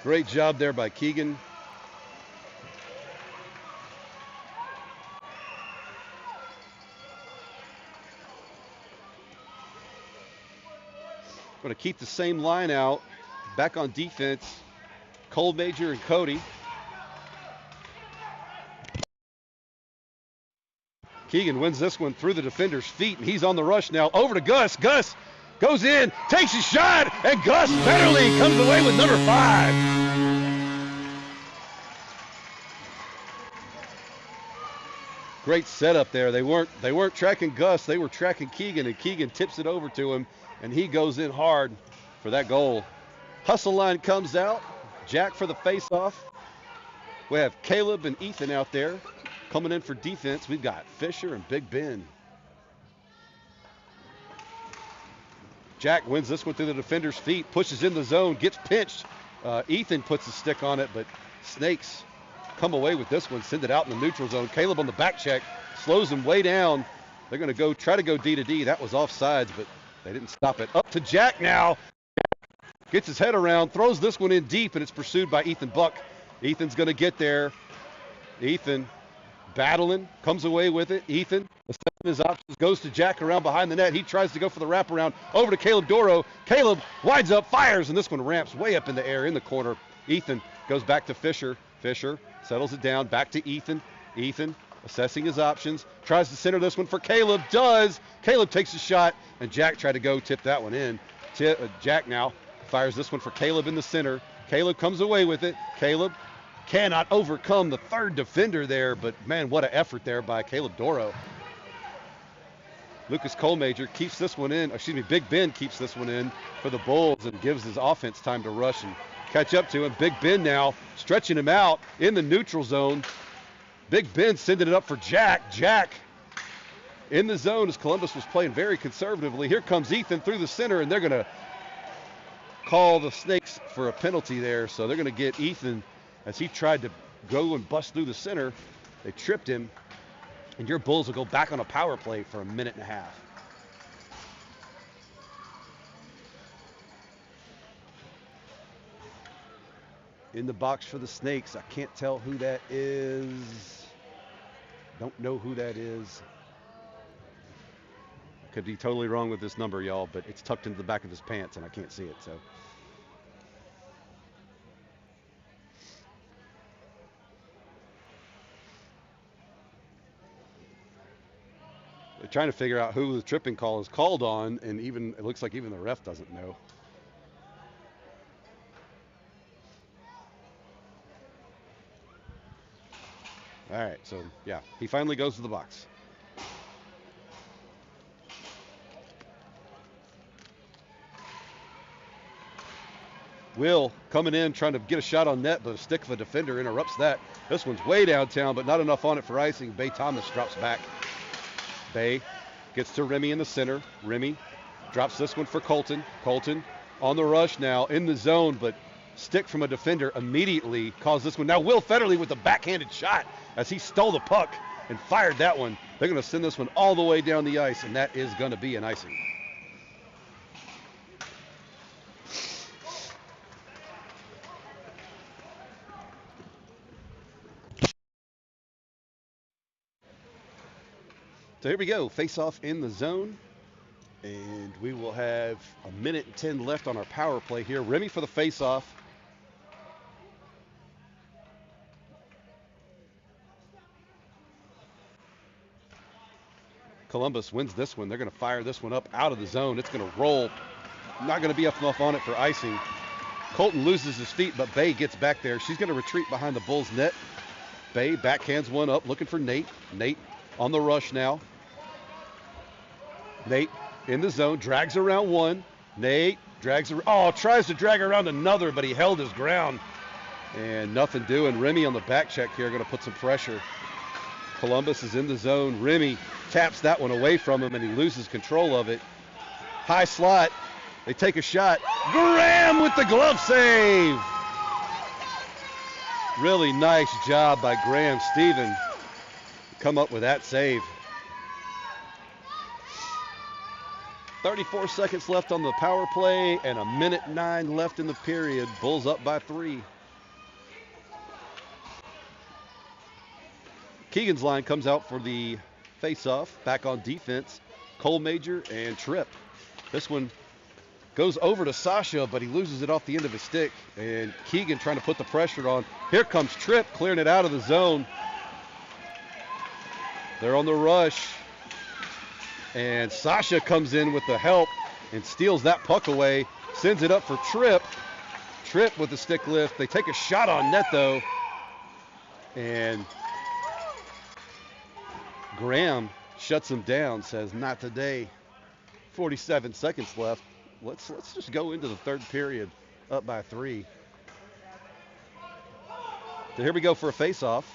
Great job there by Keegan. Going to keep the same line out. Back on defense, Cole Major and Cody. Keegan wins this one through the defender's feet, and he's on the rush now. Over to Gus. Gus goes in, takes a shot, and Gus Federle comes away with number 5. Great setup there. They weren't tracking Gus, they were tracking Keegan, and Keegan tips it over to him, and he goes in hard for that goal. Hustle line comes out. Jack for the face-off. We have Caleb and Ethan out there. Coming in for defense, we've got Fisher and Big Ben. Jack wins this one through the defender's feet, pushes in the zone, gets pinched. Ethan puts a stick on it, but Snakes come away with this one, send it out in the neutral zone. Caleb on the back check, slows him way down. They're going to try to go D to D. That was offsides, but they didn't stop it. Up to Jack now. Gets his head around, throws this one in deep, and it's pursued by Ethan Buck. Ethan's going to get there. Ethan battling, comes away with it. Ethan, assessing his options, goes to Jack around behind the net. He tries to go for the wraparound over to Caleb Doro. Caleb winds up, fires, and this one ramps way up in the air in the corner. Ethan goes back to Fisher. Fisher settles it down, back to Ethan. Ethan assessing his options, tries to center this one for Caleb, does. Caleb takes a shot, and Jack tried to go tip that one in. Jack now fires this one for Caleb in the center. Caleb comes away with it. Caleb cannot overcome the third defender there, but man, what an effort there by Caleb Doro. Lucas Colemager keeps this one in, Big Ben keeps this one in for the Bulls and gives his offense time to rush and catch up to him. Big Ben now stretching him out in the neutral zone. Big Ben sending it up for Jack. Jack in the zone as Columbus was playing very conservatively. Here comes Ethan through the center, and they're going to call the Snakes for a penalty there. So they're going to get Ethan as he tried to go and bust through the center. They tripped him, and your Bulls will go back on a power play for a minute and a half. In the box for the Snakes, I can't tell who that is. Don't know who that is. Could be totally wrong with this number, y'all, but it's tucked into the back of his pants, and I can't see it, so. They're trying to figure out who the tripping call is called on, and it looks like even the ref doesn't know. All right, so yeah, he finally goes to the box. Will coming in, trying to get a shot on net, but a stick of a defender interrupts that. This one's way downtown, but not enough on it for icing. Bay Thomas drops back. Bay gets to Remy in the center. Remy drops this one for Colton. Colton on the rush now in the zone, but stick from a defender immediately caused this one. Now Will Federle with a backhanded shot as he stole the puck and fired that one. They're going to send this one all the way down the ice, and that is going to be an icing. So here we go, face-off in the zone. And we will have a minute and 10 left on our power play here. Remy for the face-off. Columbus wins this one. They're going to fire this one up out of the zone. It's going to roll. Not going to be enough on it for icing. Colton loses his feet, but Bay gets back there. She's going to retreat behind the Bulls' net. Bay backhands one up, looking for Nate. Nate on the rush now. Nate in the zone, drags around one. Nate drags tries to drag around another, but he held his ground. And nothing doing. Remy on the back check here, going to put some pressure. Columbus is in the zone. Remy taps that one away from him, and he loses control of it. High slot. They take a shot. Graham with the glove save. Really nice job by Graham Stephen to come up with that save. 34 seconds left on the power play and a minute 9 left in the period. Bulls up by 3. Keegan's line comes out for the face-off. Back on defense, Cole Major and Tripp. This one goes over to Sasha, but he loses it off the end of his stick. And Keegan trying to put the pressure on. Here comes Tripp clearing it out of the zone. They're on the rush. And Sasha comes in with the help and steals that puck away. Sends it up for Tripp. Tripp with the stick lift. They take a shot on net, though. And Graham shuts him down, says, not today. 47 seconds left. Let's just go into the third period up by 3. So here we go for a face-off.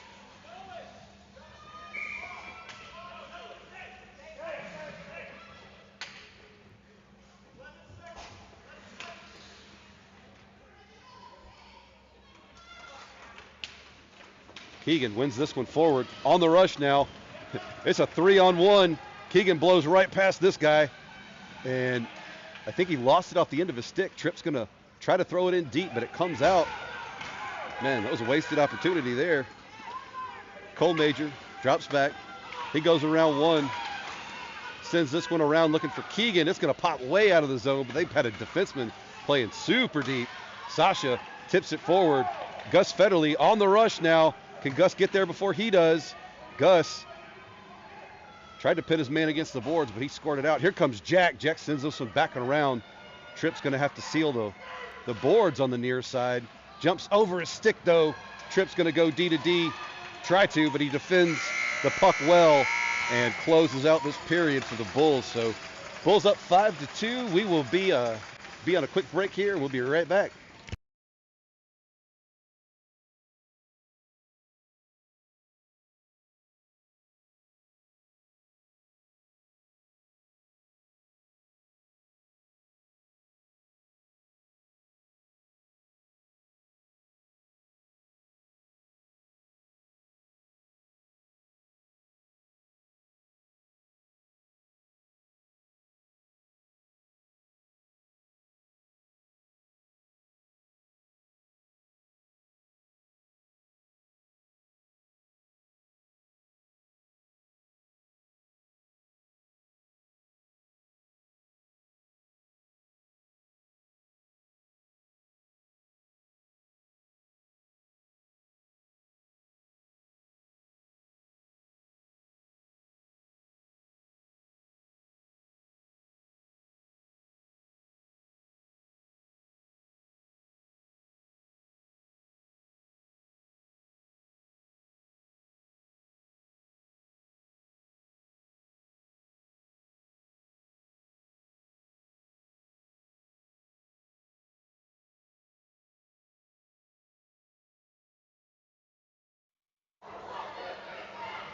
Keegan wins this one forward. On the rush now. It's a 3-on-1. Keegan blows right past this guy. And I think he lost it off the end of his stick. Tripp's going to try to throw it in deep, but it comes out. Man, that was a wasted opportunity there. Cole Major drops back. He goes around one. Sends this one around looking for Keegan. It's going to pop way out of the zone, but they've had a defenseman playing super deep. Sasha tips it forward. Gus Federle on the rush now. Can Gus get there before he does? Gus tried to pin his man against the boards, but he scored it out. Here comes Jack. Jack sends this one back and around. Tripp's going to have to seal the boards on the near side. Jumps over his stick, though. Tripp's going to go D to D. Try to, but he defends the puck well and closes out this period for the Bulls. So Bulls up 5-2. We will be on a quick break here. We'll be right back.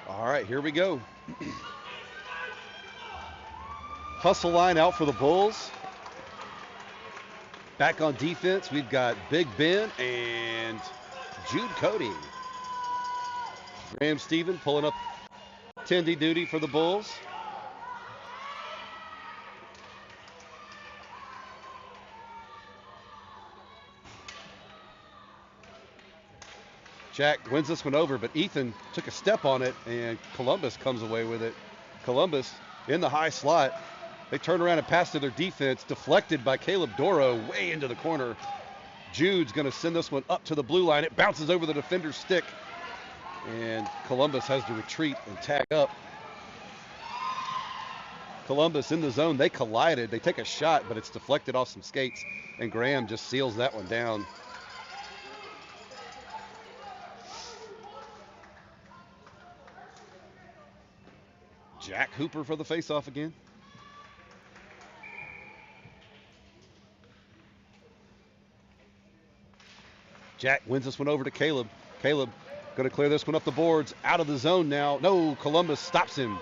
All right, here we go. Hustle line out for the Bulls. Back on defense, we've got Big Ben and Jude Cody. Graham Stephen pulling up tendy duty for the Bulls. Jack wins this one over, but Ethan took a step on it, and Columbus comes away with it. Columbus in the high slot. They turn around and pass to their defense, deflected by Caleb Doro way into the corner. Jude's going to send this one up to the blue line. It bounces over the defender's stick, and Columbus has to retreat and tag up. Columbus in the zone. They collided. They take a shot, but it's deflected off some skates, and Graham just seals that one down. Jack Hooper for the faceoff again. Jack wins this one over to Caleb. Caleb going to clear this one up the boards. Out of the zone now. No, Columbus stops him.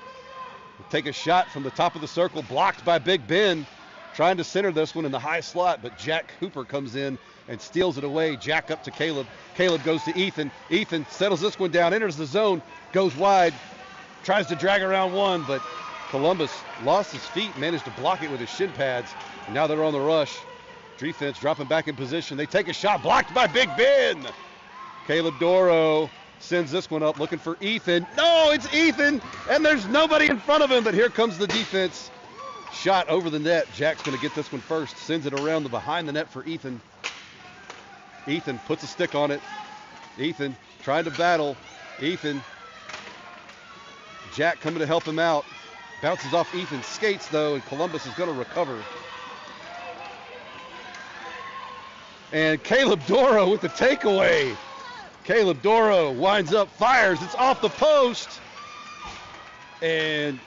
Take a shot from the top of the circle, blocked by Big Ben. Trying to center this one in the high slot, but Jack Hooper comes in and steals it away. Jack up to Caleb. Caleb goes to Ethan. Ethan settles this one down, enters the zone, goes wide, tries to drag around one, but Columbus lost his feet, managed to block it with his shin pads. And now they're on the rush. Defense dropping back in position. They take a shot, blocked by Big Ben. Caleb Doro sends this one up, looking for Ethan. No, it's Ethan, and there's nobody in front of him, but here comes the defense. Shot over the net. Jack's going to get this one first. Sends it around the behind the net for Ethan. Ethan puts a stick on it. Ethan trying to battle. Ethan. Jack coming to help him out. Bounces off Ethan's skates, though, and Columbus is going to recover. And Caleb Doro with the takeaway. Caleb Doro winds up, fires. It's off the post. And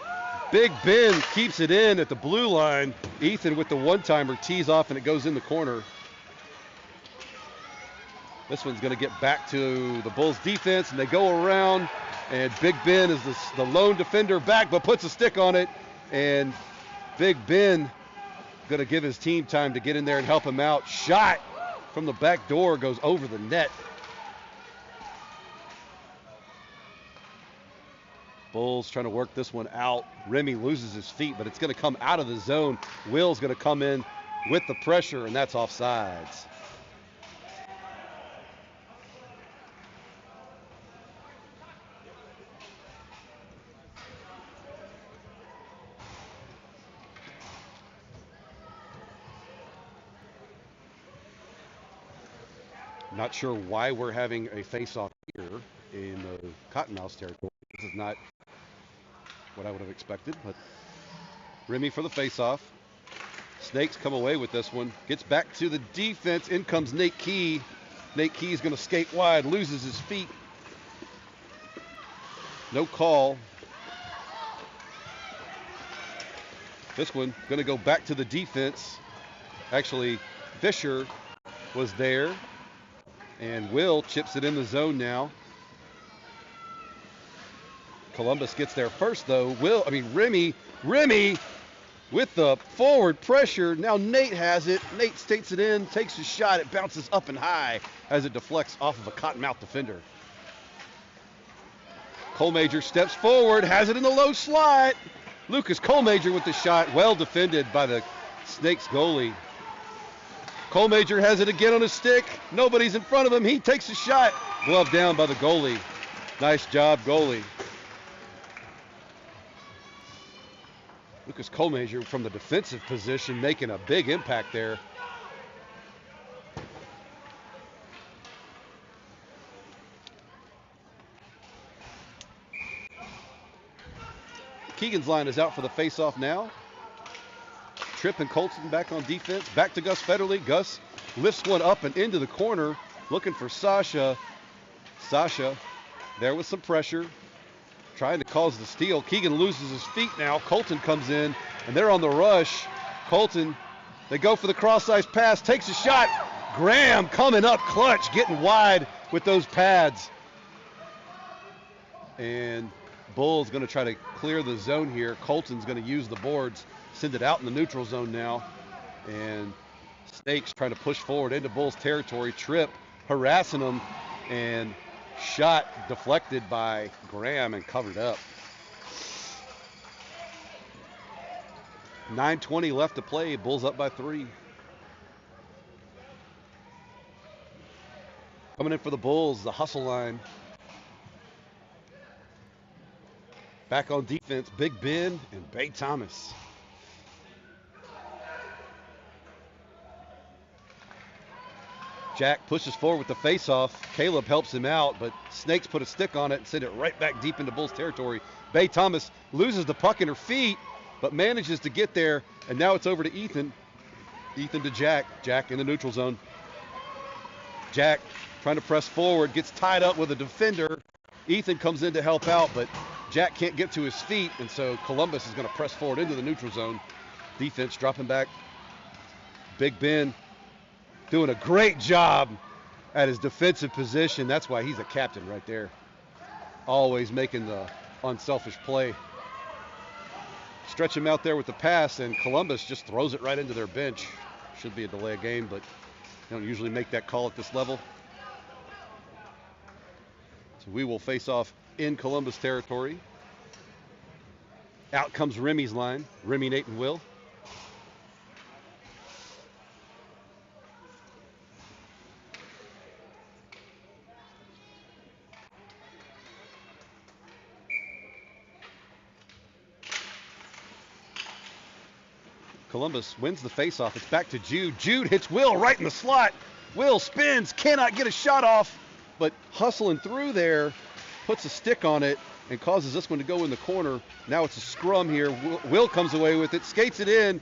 Big Ben keeps it in at the blue line. Ethan with the one-timer tees off, and it goes in the corner. This one's going to get back to the Bulls defense, and they go around. And Big Ben is the lone defender back, but puts a stick on it. And Big Ben going to give his team time to get in there and help him out. Shot from the back door goes over the net. Bulls trying to work this one out. Remy loses his feet, but it's going to come out of the zone. Will's going to come in with the pressure, and that's offsides. Not sure why we're having a face-off here in the Cottonmouths territory. This is not what I would have expected, but Remy for the face-off. Snakes come away with this one. Gets back to the defense. In comes Nate Key. Nate Key is going to skate wide, loses his feet. No call. This one going to go back to the defense. Actually, Fisher was there. And Will chips it in the zone now. Columbus gets there first, though. Remy with the forward pressure. Now Nate has it. Nate states it in, takes a shot. It bounces up and high as it deflects off of a Cottonmouth defender. Colmajor steps forward, has it in the low slot. Lucas Colmajor with the shot. Well defended by the Snakes goalie. Colmajor has it again on his stick. Nobody's in front of him. He takes a shot. Glove down by the goalie. Nice job, goalie. Lucas Colmajor from the defensive position making a big impact there. Keegan's line is out for the face-off now. Tripp and Colton back on defense. Back to Gus Federle. Gus lifts one up and into the corner, looking for Sasha. Sasha there with some pressure, trying to cause the steal. Keegan loses his feet now. Colton comes in, and they're on the rush. Colton, they go for the cross-ice pass, takes a shot. Graham coming up clutch, getting wide with those pads. And Bull's going to try to clear the zone here. Colton's going to use the boards. Send it out in the neutral zone now. And Snakes trying to push forward into Bulls territory. Tripp harassing them, and shot deflected by Graham and covered up. 9:20 left to play. Bulls up by 3. Coming in for the Bulls, the hustle line. Back on defense, Big Ben and Bay Thomas. Jack pushes forward with the face-off. Caleb helps him out, but Snakes put a stick on it and sent it right back deep into Bulls territory. Bay Thomas loses the puck in her feet, but manages to get there, and now it's over to Ethan. Ethan to Jack. Jack in the neutral zone. Jack trying to press forward, gets tied up with a defender. Ethan comes in to help out, but Jack can't get to his feet, and so Columbus is going to press forward into the neutral zone. Defense dropping back. Big Ben doing a great job at his defensive position. That's why he's a captain right there. Always making the unselfish play. Stretch him out there with the pass, and Columbus just throws it right into their bench. Should be a delay of game, but they don't usually make that call at this level. So we will face off in Columbus territory. Out comes Remy's line. Remy, Nate, and Will. Columbus wins the faceoff. It's back to Jude. Jude hits Will right in the slot. Will spins, cannot get a shot off, but hustling through there, puts a stick on it and causes this one to go in the corner. Now it's a scrum here. Will comes away with it, skates it in,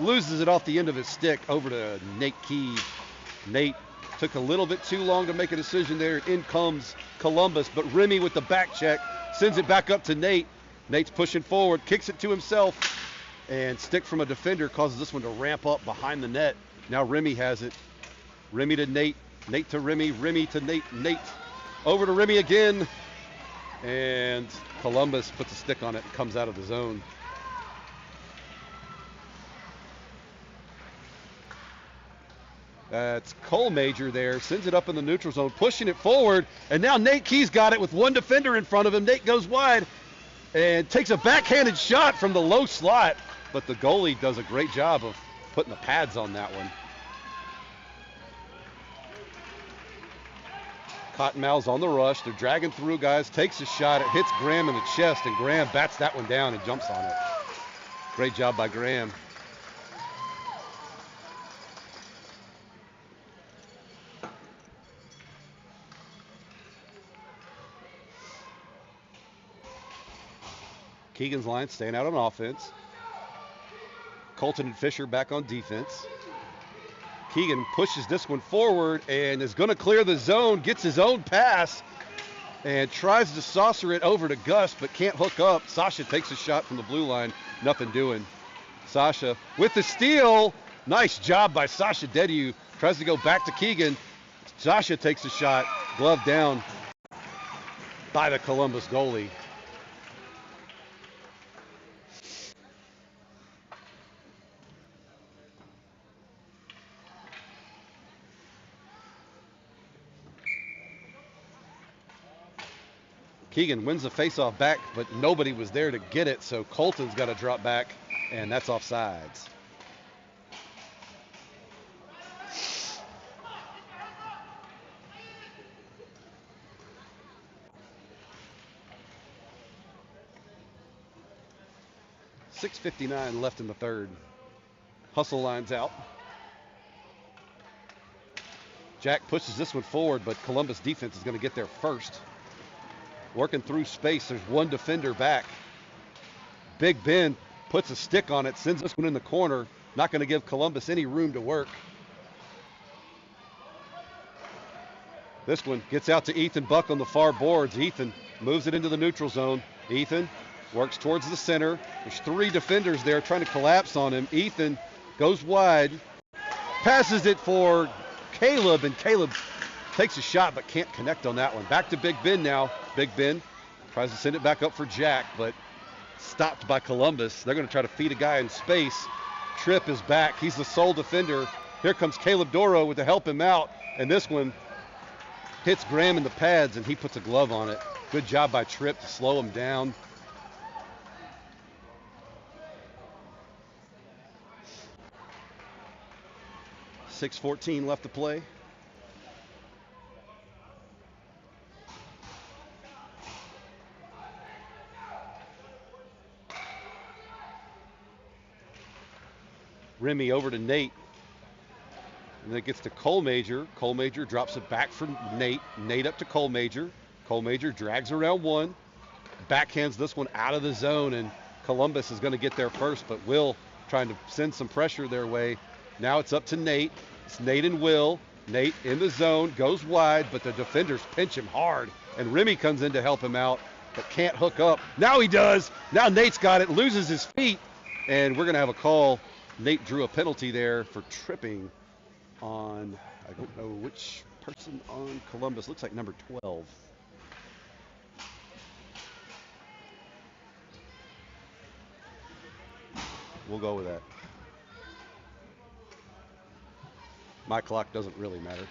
loses it off the end of his stick over to Nate Key. Nate took a little bit too long to make a decision there. In comes Columbus, but Remy with the back check sends it back up to Nate. Nate's pushing forward, kicks it to himself. And stick from a defender causes this one to ramp up behind the net. Now Remy has it. Remy to Nate. Nate to Remy. Remy to Nate. Nate over to Remy again. And Columbus puts a stick on it and comes out of the zone. That's Cole Major there. Sends it up in the neutral zone, pushing it forward. And now Nate Key's got it with one defender in front of him. Nate goes wide and takes a backhanded shot from the low slot. But the goalie does a great job of putting the pads on that one. Cottonmouths on the rush. They're dragging through, guys. Takes a shot. It hits Graham in the chest, and Graham bats that one down and jumps on it. Great job by Graham. Keegan's line staying out on offense. Colton and Fisher back on defense. Keegan pushes this one forward and is going to clear the zone, gets his own pass, and tries to saucer it over to Gus, but can't hook up. Sasha takes a shot from the blue line. Nothing doing. Sasha with the steal. Nice job by Sasha Dediu. Tries to go back to Keegan. Sasha takes a shot. Glove down by the Columbus goalie. Keegan wins the faceoff back, but nobody was there to get it, so Colton's got to drop back, and that's offsides. .6:59 left in the third. Hustle lines out. Jack pushes this one forward, but Columbus defense is going to get there first. Working through space, there's one defender back. Big Ben puts a stick on it, sends this one in the corner. Not going to give Columbus any room to work. This one gets out to Ethan Buck on the far boards. Ethan moves it into the neutral zone. Ethan works towards the center. There's three defenders there trying to collapse on him. Ethan goes wide, passes it for Caleb, and Caleb takes a shot but can't connect on that one. Back to Big Ben now. Big Ben tries to send it back up for Jack, but stopped by Columbus. They're going to try to feed a guy in space. Tripp is back. He's the sole defender. Here comes Caleb Doro with to help him out, and this one hits Graham in the pads, and he puts a glove on it. Good job by Tripp to slow him down. .6:14 left to play. Remy over to Nate. And then it gets to Cole Major. Cole Major drops it back for Nate. Nate up to Cole Major. Cole Major drags around one. Backhands this one out of the zone, and Columbus is going to get there first, but Will trying to send some pressure their way. Now it's up to Nate. It's Nate and Will. Nate in the zone, goes wide, but the defenders pinch him hard, and Remy comes in to help him out, but can't hook up. Now he does. Now Nate's got it, loses his feet, and we're going to have a call. Nate drew a penalty there for tripping on, I don't know which person on Columbus. Looks like number 12. We'll go with that. My clock doesn't really matter.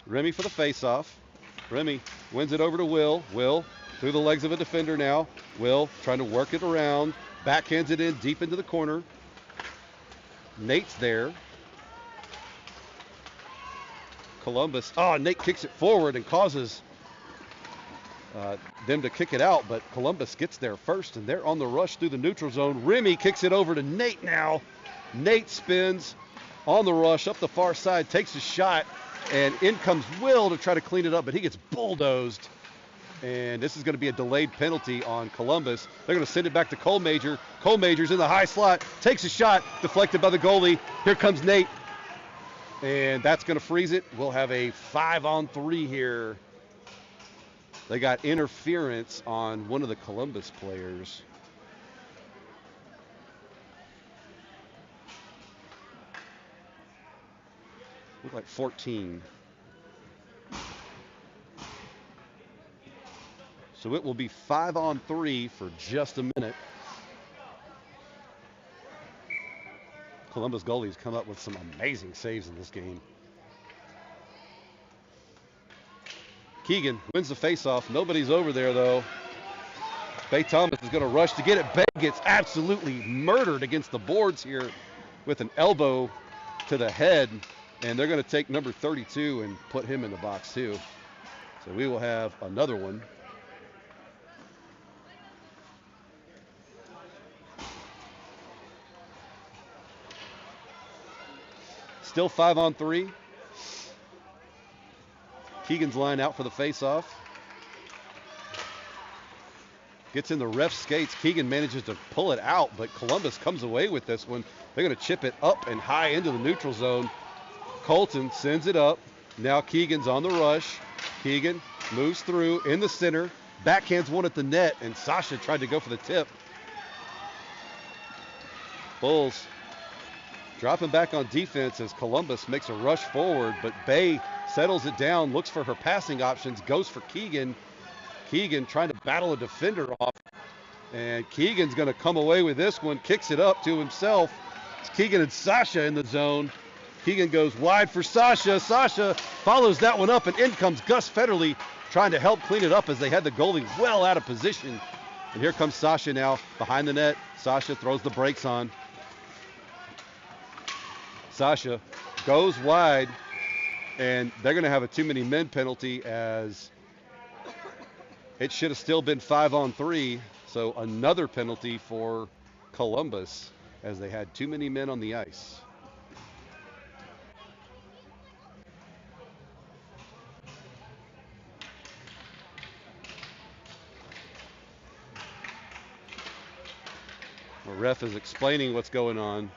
Remy for the face-off. Remy wins it over to Will. Will through the legs of a defender now. Will trying to work it around. Backhands it in deep into the corner. Nate's there. Columbus. Oh, Nate kicks it forward and causes them to kick it out, but Columbus gets there first, and they're on the rush through the neutral zone. Remy kicks it over to Nate now. Nate spins on the rush up the far side, takes a shot, and in comes Will to try to clean it up, but he gets bulldozed. And this is going to be a delayed penalty on Columbus. They're going to send it back to Cole Major. Cole Major's in the high slot, takes a shot, deflected by the goalie. Here comes Nate, and that's going to freeze it. We'll have a 5-on-3 here. They got interference on one of the Columbus players. Look like 14. So it will be 5-on-3 for just a minute. Columbus goalies come up with some amazing saves in this game. Keegan wins the faceoff. Nobody's over there, though. Bay Thomas is going to rush to get it. Bay gets absolutely murdered against the boards here with an elbow to the head, and they're going to take number 32 and put him in the box, too. So we will have another one. Still 5-on-3. Keegan's line out for the faceoff. Gets in the ref's skates. Keegan manages to pull it out, but Columbus comes away with this one. They're going to chip it up and high into the neutral zone. Colton sends it up. Now Keegan's on the rush. Keegan moves through in the center. Backhands one at the net, and Sasha tried to go for the tip. Bulls dropping back on defense as Columbus makes a rush forward, but Bay settles it down, looks for her passing options, goes for Keegan. Keegan trying to battle a defender off, and Keegan's going to come away with this one, kicks it up to himself. It's Keegan and Sasha in the zone. Keegan goes wide for Sasha. Sasha follows that one up, and in comes Gus Federley trying to help clean it up as they had the goalie well out of position. And here comes Sasha now behind the net. Sasha throws the brakes on. Sasha goes wide, and they're going to have a too many men penalty as it should have still been 5-on-3. So another penalty for Columbus as they had too many men on the ice. The ref is explaining what's going on.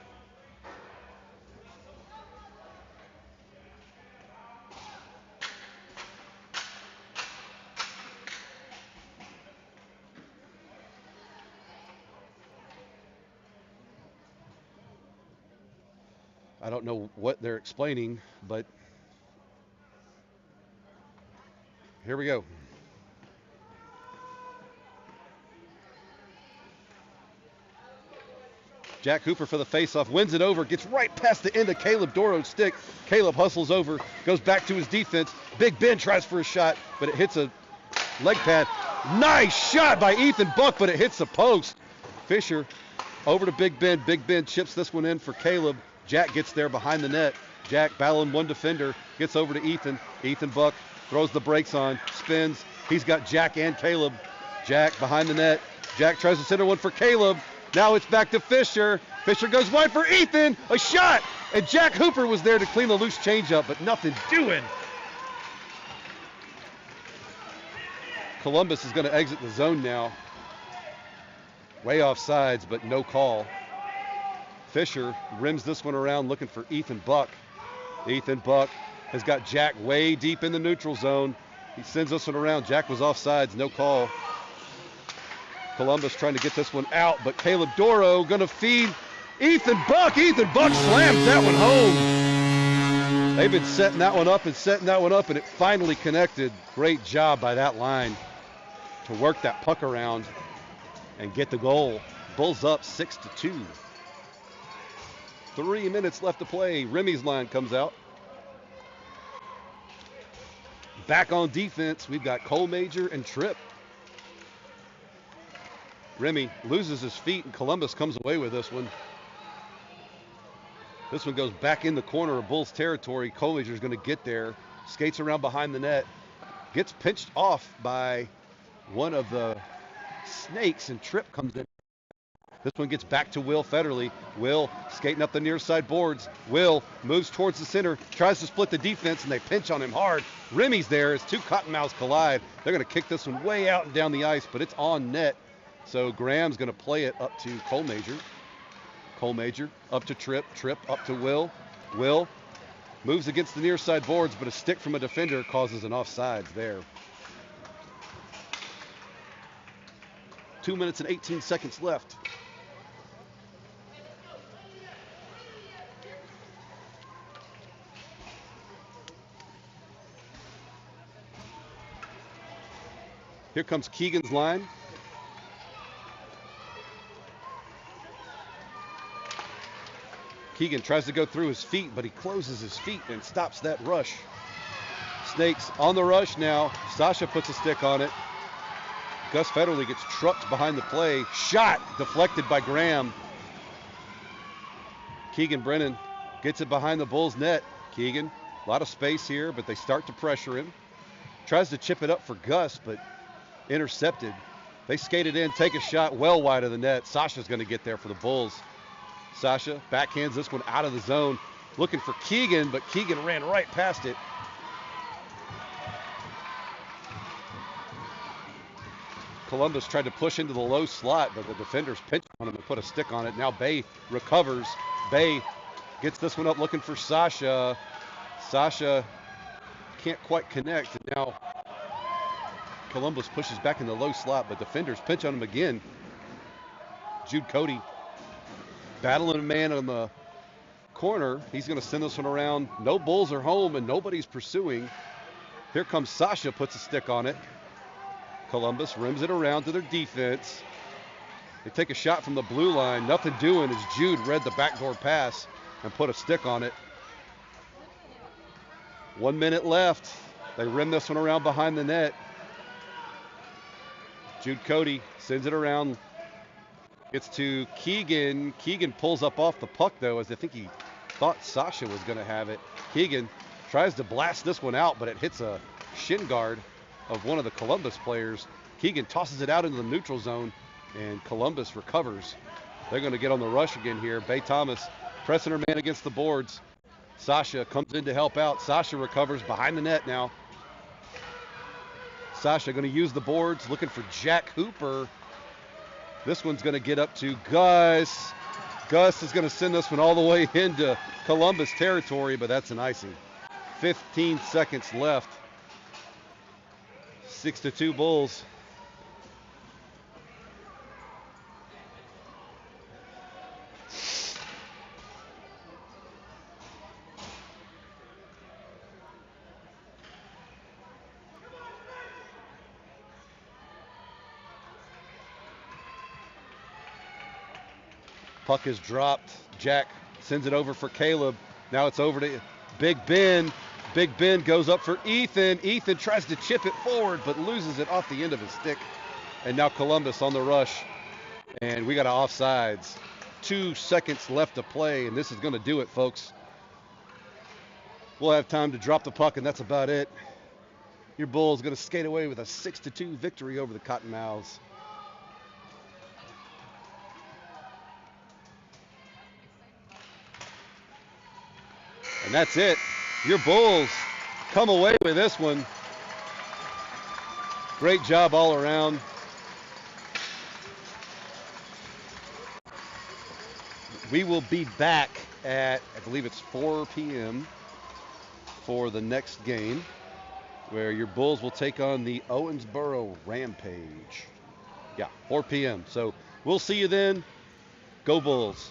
I don't know what they're explaining, but here we go. Jack Hooper for the faceoff, wins it over, gets right past the end of Caleb Doro's stick. Caleb hustles over, goes back to his defense. Big Ben tries for a shot, but it hits a leg pad. Nice shot by Ethan Buck, but it hits the post. Fisher over to Big Ben. Big Ben chips this one in for Caleb. Jack gets there behind the net. Jack battling one defender, gets over to Ethan. Ethan Buck throws the brakes on, spins. He's got Jack and Caleb. Jack behind the net. Jack tries to center one for Caleb. Now it's back to Fisher. Fisher goes wide for Ethan. A shot. And Jack Hooper was there to clean the loose changeup, but nothing doing. Columbus is going to exit the zone now. Way off sides, but no call. Fisher rims this one around looking for Ethan Buck. Ethan Buck has got Jack way deep in the neutral zone. He sends this one around. Jack was off sides, no call. Columbus trying to get this one out, but Caleb Doro going to feed Ethan Buck. Ethan Buck slams that one home. They've been setting that one up, and it finally connected. Great job by that line to work that puck around and get the goal. Bulls up 6-2. 3 minutes left to play. Remy's line comes out. Back on defense, we've got Cole Major and Tripp. Remy loses his feet, and Columbus comes away with this one. This one goes back in the corner of Bulls territory. Cole Major's going to get there, skates around behind the net, gets pinched off by one of the Snakes, and Tripp comes in. This one gets back to Will Federley. Will skating up the near side boards. Will moves towards the center, tries to split the defense, and they pinch on him hard. Remy's there as two Cottonmouths collide. They're going to kick this one way out and down the ice, but it's on net. So Graham's going to play it up to Cole Major. Cole Major up to Tripp. Tripp up to Will. Will moves against the near side boards, but a stick from a defender causes an offsides there. 2 minutes and 18 seconds left. Here comes Keegan's line. Keegan tries to go through his feet, but he closes his feet and stops that rush. Snakes on the rush now. Sasha puts a stick on it. Gus Federley gets trucked behind the play. Shot deflected by Graham. Keegan Brennan gets it behind the Bulls net. Keegan, a lot of space here, but they start to pressure him. Tries to chip it up for Gus, but intercepted. They skate it in, take a shot well wide of the net. Sasha's going to get there for the Bulls. Sasha backhands this one out of the zone, looking for Keegan, but Keegan ran right past it. Columbus tried to push into the low slot, but the defenders pinched on him and put a stick on it. Now Bay recovers. Bay gets this one up looking for Sasha. Sasha can't quite connect. And now Columbus pushes back in the low slot, but defenders pinch on him again. Jude Cody battling a man on the corner. He's going to send this one around. No Bulls are home, and nobody's pursuing. Here comes Sasha, puts a stick on it. Columbus rims it around to their defense. They take a shot from the blue line. Nothing doing as Jude read the backdoor pass and put a stick on it. 1 minute left. They rim this one around behind the net. Jude Cody sends it around. Gets to Keegan. Keegan pulls up off the puck, though, as I think he thought Sasha was going to have it. Keegan tries to blast this one out, but it hits a shin guard of one of the Columbus players. Keegan tosses it out into the neutral zone, and Columbus recovers. They're going to get on the rush again here. Bay Thomas pressing her man against the boards. Sasha comes in to help out. Sasha recovers behind the net now. Sasha going to use the boards, looking for Jack Hooper. This one's going to get up to Gus. Gus is going to send this one all the way into Columbus territory, but that's an icing. 15 seconds left. 6-2 Bulls. Puck is dropped. Jack sends it over for Caleb. Now it's over to Big Ben. Big Ben goes up for Ethan. Ethan tries to chip it forward, but loses it off the end of his stick. And now Columbus on the rush. And we got an offsides. 2 seconds left to play, and this is going to do it, folks. We'll have time to drop the puck, and that's about it. Your Bulls going to skate away with a 6-2 victory over the Cottonmouths. And that's it. Your Bulls come away with this one. Great job all around. We will be back at, I believe it's 4 p.m. for the next game, where your Bulls will take on the Owensboro Rampage. Yeah, 4 p.m. So we'll see you then. Go Bulls.